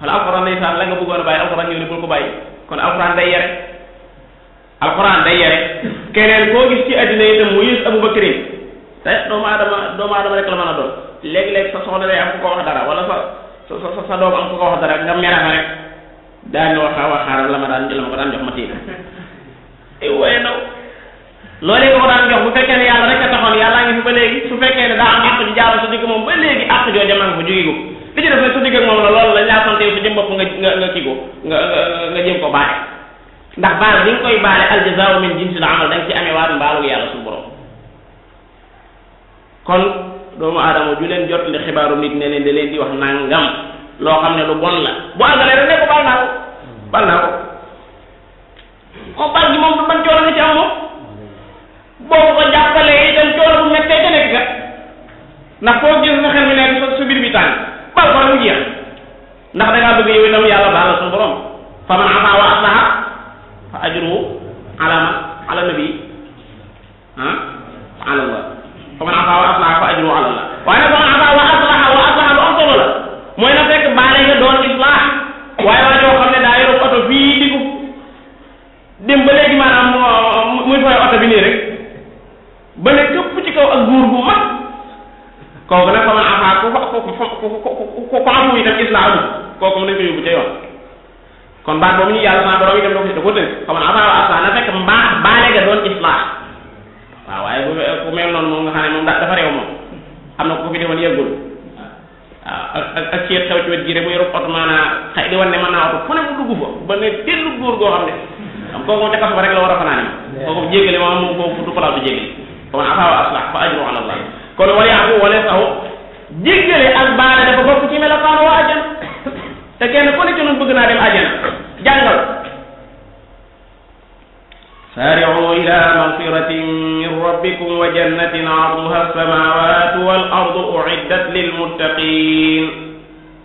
wala alxuraan ndeysaan la nga bëggoon a bàyyi alxuraan ñëw ne bul ko bàyyi kon alxuraan day yere keneen koo gis ci addina itam mu yées Abubakar te doomu aadama rek la mën a doon léegi-léegi sa soxna day am ku ko wax dara wala sa doom am ku ko wax dara nga merafa rek daani waxaaral la ma ko daan jox ma téye waaye naw loolee nga ko daan jox bu fekkee ne yàlla rek a taxoon yàllaa ngi fi ba léegi su fekkee ne daa am àq ji jaaral sa digg moom ba léegi àq jooja maa ngi fa jóge ko li ci def nag sa digg ak moom la loolu lañ laa sant yow sa jëm bopp nga kii ko nga jëm ko baale ndax baal bi nga koy baale aljazaa'u min jinsil amal da nga ci amee waat mbaalu yàlla suñu borom kon doomu aadama ju leen jot li xibaaru nit ne leen da leen di wax nangam loo xam ne lu bon la bu àggalee rek ne ko baal naa ko moom baal gi moom du ban coono nga ci am moom boo ko jàppalee itam coono bu mettee ca nekk kat ndax foo gis nga xel mi nekk sa biir bi tàng baal ko rek mu jeex ndax da ngaa bëgg yow itam yàlla baal la suñu borom fa man afaa wa aslaha fa ajruhu ala nabi ala Allah fa man afaa wa aslaha fa ajruhu ala Allah waaye nag fa man afaa wa aslaha lu am solo la mooy na fekk baale nga doon islah waaye waa joo xam ne daa yor oto fii di ko dem ba léegi maanaam muy fay oto bi nii rek ba ne këpp ci kaw ak guur bu mag kooku nag fa man afaa ku amu itam islah amul kooku mën nañ ko yóbbu ca yoon kon baat boobu ñu yàlla sama borom itam da ko tënk fa man afaa wa aslaha na fekk baale nga doon islah waaw waaye ku mel noonu moom nga xam ne moom dafa réew moom am na ko fi defoon yëggul ak ceet xew ci wet gi rek bu yoru oto maanaam xëy di wan ne mën naa oto fu ne mu dugg fa ba ne dellu góor goo xam ne am kooku moom ca kaso ba rek la war a fanaan yi kooku jéggale moom kooku du palaasu jéggale kon afaa wa aslah fa ajru ala allah kon wala yaafu wala saxu jéggale ak baale dafa bokk ci melokaanu waa ajjana te kenn ku ne ci noonu bëgg naa dem ajjana jàngal سارعوا إلى مغفرة من ربكم وجنة عرضها السماوات والأرض أعدت للمتقين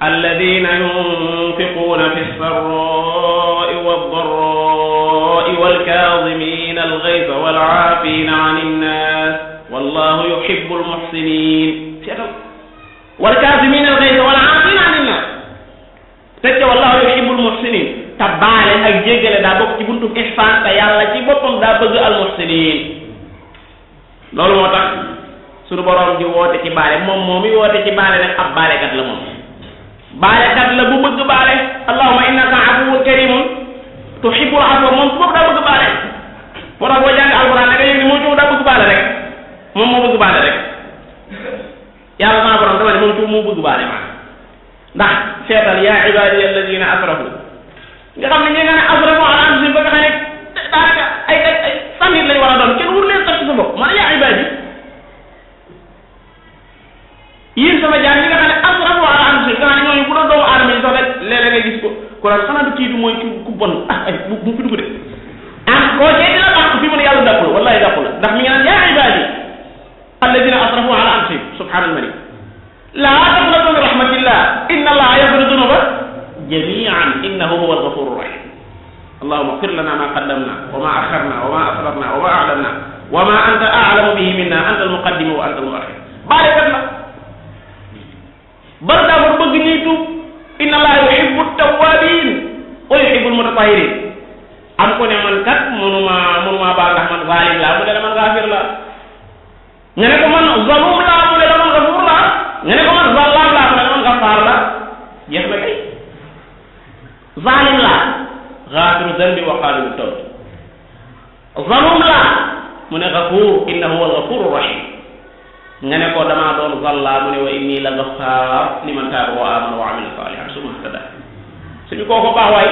الذين ينفقون في السراء والضراء والكاظمين الغيظ والعافين عن الناس والله يحب المحسنين والكاظمين الغيظ والعافين عن الناس تجد والله يحب المحسنين tabaale ak jéggale daa bokk ci buntu ihsaan te yàlla ci boppam daa bëgg al muhsinin loolu moo tax suñu borom di woote ci baale moom moom mi woote ci baale nag ab baalekat la moom baalekat la bu bëgg baale allahumma innaka afuwwun karimun tuhibbul afwa moom su bopp daa bëgg baale moo tax boo jàng alquran da nga yëg ni moom ci daa bëgg baale rek moom moo bëgg baale rek yàlla sama borom dama ne moom ci moo bëgg baale ma ndax seetal yaa ibadiy alladina asrafu nga xam ne ñi nga ne asrafu ala anfusihim ba nga xam ne daanaka ay sànnit lañ war a doon kenn wur leen sax ci sa bopp man yaa ibadi yéen sama jaam ñi nga xam ne asrafu ala anfusihim nga xam ne ñooñu bu doon doomu aadama yi sax rek léeg-léeg nga gis ko naan xanaa du kii du mooy ku bon bu fi dugg de koo cee dina dàq fi mu ne yàlla dàqu la wallahi dàqu la ndax mi ngi naan yaa ibadi alladina asrafu ala anfusihim subhanal malik laa taqnatu min rahmatillah inna allaha yaghfiru dunuba jami'an innahu huwa al-ghafuru rahim allahumma ighfir lana ma qaddamna wa ma akharna wa ma asrafna wa ma a'lanna wa ma anta a'lamu bihi minna anta al-muqaddim wa anta al-mu'akhir baalekat la bal daa bëgg ñuy tuub inna allaha yuhibbu at-tawwabin wa yuhibbu al-mutatahhirin am ko ne man kat mënuma baal ndax man zalim laa mu ne man ghafir la nga ne ko man zalum laa mu ne man ghafur la nga ne ko man zallam laa mu ne man ghafar la jeex na kay zalim la ghafiru dhanbi wa qabilu tawb zalum la mu ne ghafur innahu huwa al-ghafurur rahim nga ne ko dama doon zalla mu ne wa inni la ghaffar liman taaba wa amana wa amila salihan summa ihtada suñu kooko baax waay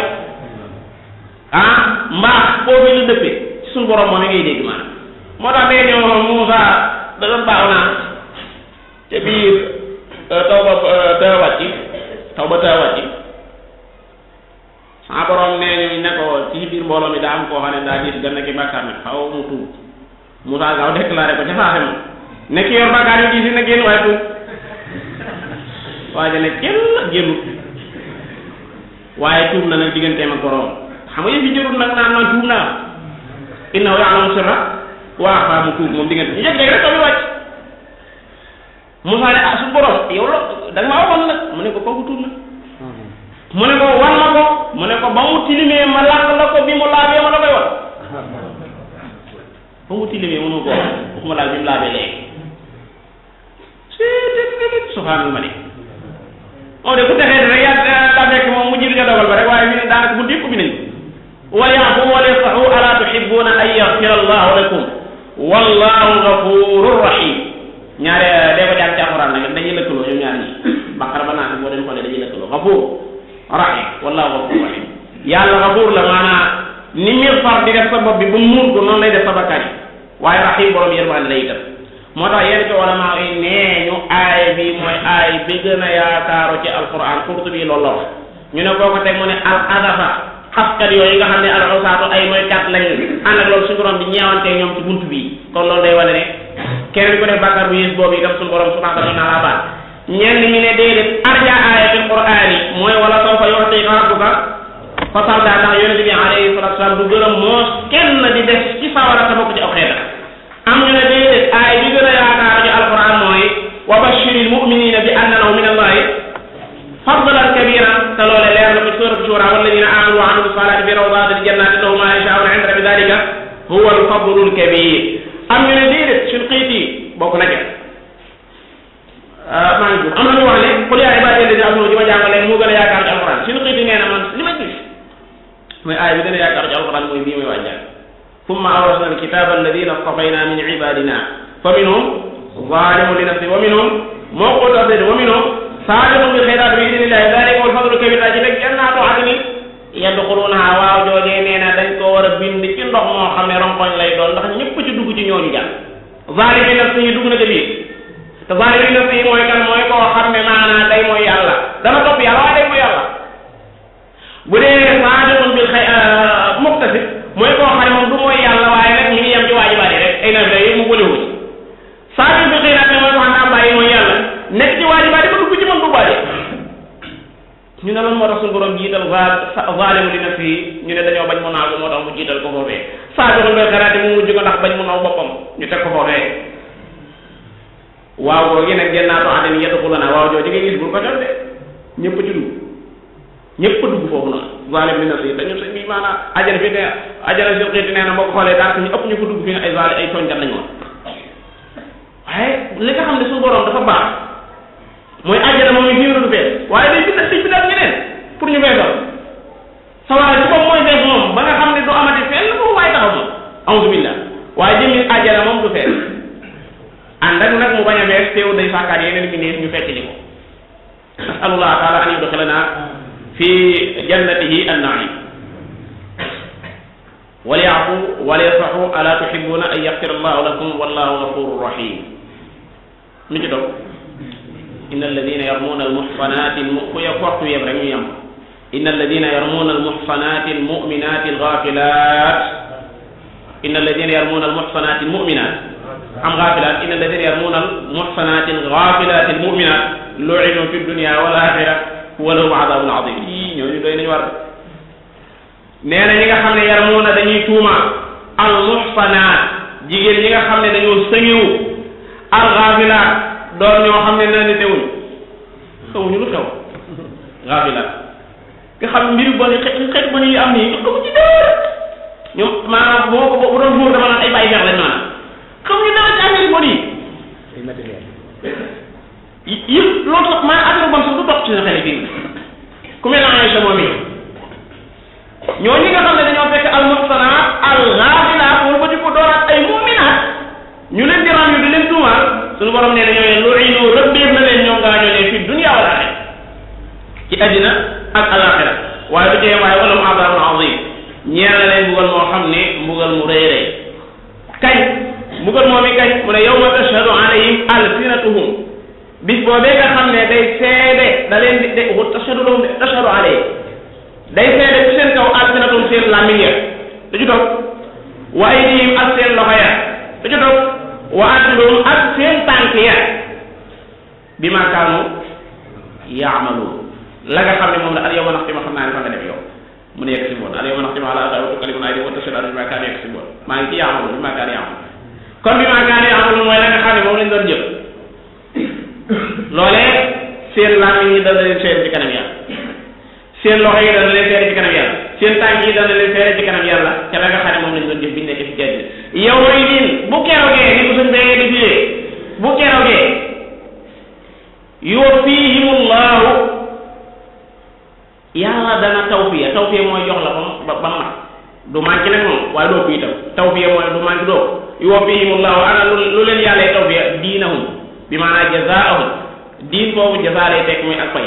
mbaax boobu la dëppee ci suñu borom moom ngay dégg maanaam moo tax day ñëw Moussa da doon baax naa te biir taw ba wàcci sama borom nee ñu ne ko ci biir mbooloo mi daa am koo xam ne daa gis gën ki bàkkaar mi xaw mu tuub Moussa gaaw déclaré ko ca saase ma ne ki yor bàkkaar yu gis na génn waaye tuub waaye ne kenn génnut waaye tuub na nag digganteem ak borom xam nga yëf yi jërul nag naan man tuub naa innahu ya'lamu sirra wa akhfa mu tuub moom diggante ñu jëkk rek taw bi wàcc Moussa ne su borom yow la da nga maa waxoon nag mu ne ko kooku tuub na mu ne ko wan ma ko mu ne ko ba mu tilimee ma làkk la ko bi mu laabee ma la koy wax ba mu tilimee mënu ko waxuma laal bi mu laabee léegi subhanal malik moo de ku texee rek yaa fekk moom mu jël nga dogal ba rek waaye fi ne daanaka bu dépp bi nañ walyafu walyasfahu ala tuhibbuna an yaghfira allahu lakum wallahu ghafurur rahim ñaare dee ko jàng ci alquran nag dañuy lëkkaloo ñoom ñaar ñi baqara ba naa boo leen xoolee dañuy lëkkaloo ghafur rahim wallahu ghafurur rahim yàlla ghafur la maanaam ni mir far di def sa bopp bi bu muur ko noonu lay def sa bakkaar yi waaye rahim borom yërmande lay def moo tax yéen ci ulama yi nee ñu aay bi mooy aay bi gën a yaakaaru ci alquran Qurtubi loolu la wax ñu ne boo ko teg mu ne al adafa xaskat yooyu nga xam ne al usaatu ay mooy kat lañu ànd ak loolu suñu borom bi ñeewantee ñoom ci buntu bi kon loolu day wane ne keneen ko def bàkkaar bu yées boobu itam suñu borom subhanahu wa ta'ala baal ñenn ñi ne déedéet arja ayatul qur'an yi mooy wala sawfa yu'tika rabbuka fatarda ndax yonente bi alayhi salatu wasalam du gërëm moos kenn di def ci sawara ta bokk ci aw xeetam am ñu ne déedéet aay bi gën a yaakaar ci alquran mooy wa bashiril mu'minina bi anna lahum min allahi fadlan kabira te loole leer na ko surat shura walladina amanu wa amilu salati fi rawdatil jannati lahum ma yasha'una 'inda rabbi dhalika huwa al fadlul kabir am ñu ne déedéet Shinqiti bokk na ca maa ngi am na ñu wax ne qul yaa ibadiy alladina asrafu ji ma jàngalee moo gën a yaakaar ci alquran Shinqiti nee na man li ma gis mooy aay bi gën a yaakaar ci alquran mooy bii mooy wàjjal ثم أورثنا الكتاب الذين اصطفينا من عبادنا فمنهم ظالم لنفسه ومنهم مقتصد ومنهم saabiqun bil xayraat bi idnillahi dalika wal fadlu kabir daa ci nekk jannaatu adnin yadxulunaha waaw joojee nee na dañ ko war a bind ci ndox moo xam ne ronkoñ lay doon ndax ñëpp ci dugg ci ñooñu jàll zalimi nafsi yi dugg na ca biir te zalimi nafsi yi mooy kan mooy koo xam ne maanaa day mooy yàlla dana topp yàlla waaye day mooy yàlla bu dee saabiqun bil muqtasid mooy koo xam ne moom du mooy yàlla waaye nag ñu ngi yem ci waajibaat yi rek ay nafila yëpp mu bolewu ci saabiqun bil xayraat mooy koo xam ne am bàyyi mooy yàlla nekk ci waajibaat yi ba dugg ci moom du bàyyi ñu ne lan moo tax suñu borom jiital zalimu li nafsihi ñu ne dañoo bañ mu naaw moo tax mu jiital ko foofee saabiqun bil xayraat mu mujj ko ndax bañ mu naaw boppam ñu teg ko foofee waaw boogi nag jannaatu adnin yadxulunaha waaw jooju ngay gis bul ko def de ñëpp ci dugg ñëpp dugg foofu noonu zalim li nafsihi dañu sëñ bi maanaam ajana fi ne ajana si xeeti nee na boo ko xoolee daal ñu ëpp ñu ko dugg fi ay zalim ay tooñkat lañu woon waaye li nga xam ne suñu borom dafa baax mooy ajana moom yi du fees waaye day bindal ñeneen pour ñu feesal sawara ci bopp mooy fees moom ba nga xam ne du amati fenn moom waaye taxaw moom a'uuzu billah waaye jëmmi ajana moom du fees ànd ak nag mu bañ a fees teew day sàkkaat yeneen bi neef ñu fekk li ko nasalullah taala an yudxilana fi jannatihi an-na'im walyafu walyasfahu ala tuhibbuna an yaghfira allahu lakum wallahu ghafurur rahim lu ci toog inna alladina yarmuna almuhsanati ku ya waxtu yem rek ñu yem inna alladina yarmuna almuhsanati almu'minati alghafilat inna alladina yarmuna almuhsanati almu'minat am ghafilat inna alladina yarmuna almuhsanati alghafilat almu'minat lu'inu fi dunya wal akhirah wa lahum adhabun adhim ñooñu doy nañu war nee na ñi nga xam ne yarmuna dañuy tuuma almuhsanat jigéen ñi nga xam ne dañoo sëngiwu alghafilat doon ñoo xam ne naa ne teewuñ xamuñu lu xew ghafilat nga xam mbiru bon xeet bon yi am nii ñu xamu ci dara ñoom maanaam boo ko bu doon buur dama naan ay bàyyi feex lañ maanaam xamuñu dara ci affaire bon yi yëpp loolu sax maa affaire bon sax du topp ci sa xel fii ku mel ne Aïcha moom yi ñoo ñi nga xam ne dañoo fekk al muhsanat al ghafilat wala ba di ko dooraat ay mu'minat ñu leen di ram yu di leen tuumaal suñu borom nee na ñooñu lu'inu rëbbeef na leen ñoom gaañoo ne fi dunya wal axira ci àddina ak alaxira waaye du tee waaye wala mu adabun azim ñeel na leen mbugal moo xam ne mbugal mu rëy rëy kañ mbugal moom i kañ mu ne yawma tashhadu alayhim alsinatuhum bis boobee nga xam ne day seede da leen di tashhadu lahum tashhadu alayhim day seede ci seen kaw alsinatuhum seen làmmiñ ya da ci toog wa aydihim ak seen loxo ya da ci toog wa arjuluhum ak seen tànk ya bi ma kaanu yaamaluun la nga xam ne moom la al yawma naxtimu xam naa ne fa nga def yow mu ne yegg si woon al yawma naxtimu ala afwaahihim wa tukallimuna aydiihim wa tashhadu arjuluhum bimaa kaanu yaksibuun maa ngi ci yaamaluun bi ma kaanu yaamaluun kon bi ma kaanu yaamaluun mooy la nga xam ne moom lañ doon jëf loolee seen làmmiñ yi dana leen seede ci kanam yàlla seen loxo yi dana leen seede ci kanam yàlla seen tànk yi dana leen seede ci kanam yàlla ca la nga xam ne moom lañ doon jëf biñ nekk ci jënd yow mooy diin bu keroogee ni ko suñ béyee di fiyee bu keroogee yuwaffihimullahu yàlla dana tawfiya mooy jox la ba mat du manqué nag moom waaye doo ko itam tawfiya mooy du manqué doo yuwaffihimullahu ana lu leen yàlla tawfiya diinahum bi maanaam jazaahum diin boobu jazaa lay teg muy ak fay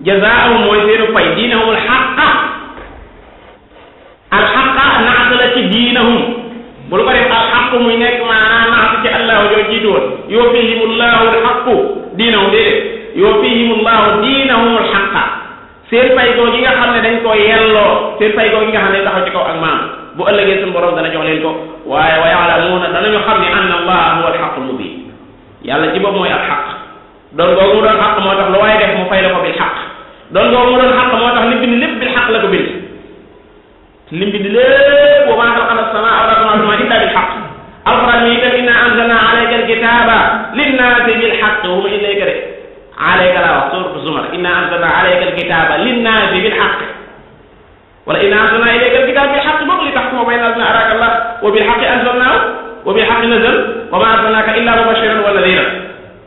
jazaahum mooy seenu fay diinahum alxaqa naat la ci diinahum bul ko def alxaqu muy nekk maanaam naat ci allahu joo jiitu woon yuwaffihimullahu alxaqu diinahum déedéet yuwaffihimullahu diinahum alxaqa seen fay goo gi nga xam ne dañ ko yelloo seen fay goo gi nga xam ne taxaw ci kaw ak maam bu ëllëgee suñu borom dana jox leen ko waaye wa yaalamuuna danañu xam ne anna allaha huwa alxaqul mubin yàlla ci boobu mooy al xaq doon googu mu doon xaq moo tax lu waaye def mu fay la ko bil xaq doon googu mu doon xaq moo tax lim bind lépp bil xaq la ko bind lim bind lépp wa maa xalaqna as-samaa wal arda wa maa illa bil xaq alquran mi itam inna anzalna alayka alkitaba linnaasi bil xaq wa ma ilayka de alayka laa wax suuratu zumar inna anzalna alayka alkitaba linnaasi bil xaq wala inna anzalna ilayka alkitaba bil xaq boobu li taxkuma bayna allazina araaka allah wa bil xaqi anzalnaahu wa bil xaqi nazal wa maa arsalnaaka illa mubashiran wa nadhiran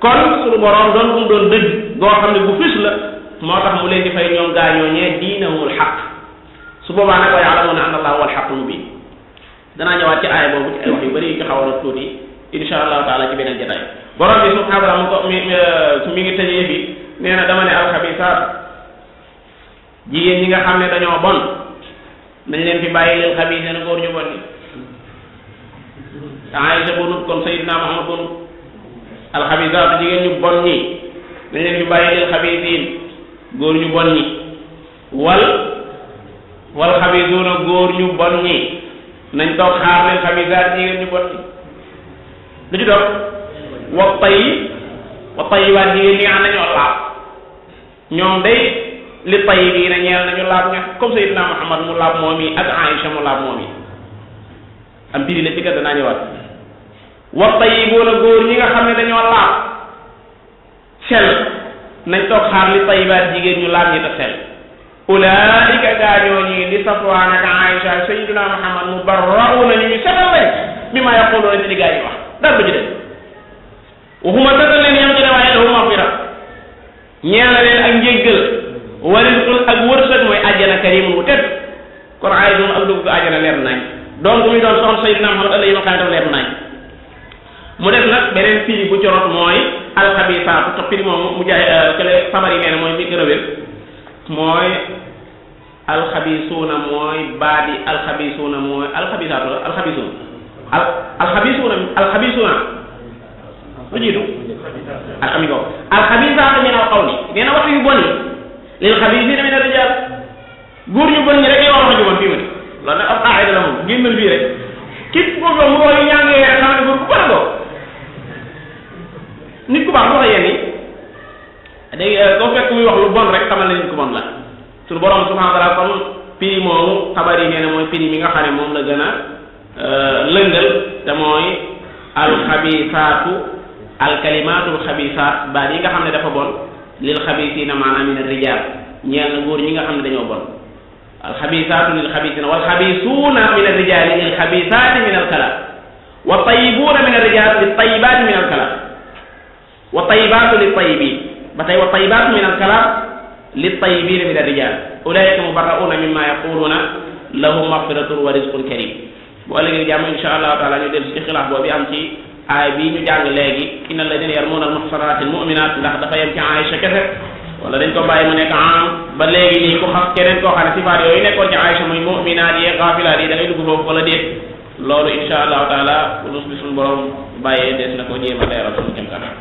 kon suñu borom doon bu mu doon dëgg goo xam ne bu fis la moo tax mu leen di fay ñoom gaañoo ñee diinahumul xaq su boobaa nag wa ya'lamuuna anna allaha huwal haqqul mubiin danaa ñëwaat ci aaya boobu ci ay wax yu bëri yu ci xawoon a tuuti insha allahu taala ci beneen jotaay borom bi subhaanahu wa taala mi ngi tëjee fi nee na dama ne alxabisaat jigéen ñi nga xam ne dañoo bon nañ leen fi bàyyi leen xabisa góor ñu bon ni Aïcha bonut kon Sayyidina Muhammad bonut alxabisaatu jigéen ñu bon ñi nañ leen fi bàyyi leen xabisiin góor ñu bon ñi wal xabisuuna góor ñu bon ñi nañ toog xaar leen xabisaat jigéen ñu bon ñi lu ci doog wa tayyibaat jigéen ñi nga xam ne ñoo laab ñoom day li tayyibiina ñeel nañu laab ña comme Sayyidina Muhammad mu laab moom yi ak Aïcha mu laab moom yi am piri la ci kat danaa ñëwaat wa tayyibuuna góor ñi nga xam ne dañoo laab sell nañ toog xaar li tayyibaat jigéen ñu laab ñi te sell ulaa'ika gaañoo ñi di Safwaan ak Aïcha Sayyidina Muhammad mubarra'uuna ñu setal lañ mimmaa yaquluuna ci li gaa yi wax dara du ci def waxuma setal leen yam ci ne waaye lahum maghfira ñeel na leen ak njéggal wa rizqun ak wërsëg mooy àjjana karimun wu tedd kon Aïcha ak dugg ko àjjana leer nañ donc muy doon soxna Sayyidina Muhammad alayhi wa sallam leer nañ mu def nag beneen firi bu corot mooy alxabisaatu te firi moom mu jaay kële sabar yi nee na mooy mi gën a wér mooy alxabisuuna mooy baadi alxabisuuna mooy alxabisaatu la alxabisuuna lu jiitu alxamigo alxabisaatu min alqawli nee na wax yu bon yi lil xabisiina min arrijaal góor ñu bon ñi rek wax ju bon fii mu ne loolu nag ab qaida la moom génnal fii rek képp ko mu wax yu ñaangee rek xam ne góor ku bon a nit ku baax bu waxee yenn yi dégg koo fekk muy wax lu bon rek xamal ne nit ku bon la suñu borom subhanahu wa taala kon piri moomu xabar yi nee na mooy piri mi nga xam ne moom la gën a lëngal te mooy alxabisaatu alkalimaatul xabisaat baat yi nga xam ne dafa bon lil xabisiina maanaam min arrijaal ñeel na góor ñi nga xam ne dañoo bon alxabisaatu lil xabisiina wal xabisuuna min arrijaali lil xabisaati min alkalaam wa tayibuuna min arrijaal li tayibaati min alkalaam wa tayibaatu li tayibiin ba tey wa tayibaatu min alkalaam li tayibiina min arrijaal ulaa'ika mubarra'uuna mimmaa yaquluuna lahum magfiratun wa rizqun karim bu ëllëgee jàmm insha allahu taala ñu dellu ci xilaaf boobu am ci aay bii ñu jàng léegi inna alladina yarmuuna almuhsanaati almu'minaat ndax dafa yem ci Aïcha kese wala dañ ko bàyyi mu nekk am ba léegi nii ku xam keneen koo xam ne sifaat yooyu nekkoon ci Aïcha muy mu'minaat yi gaafilaat yi da ngay dugg foofu wala déet loolu insha allahu taala bu nus bi suñu borom bàyyee des na ko jéem a leeral suñu kem kanam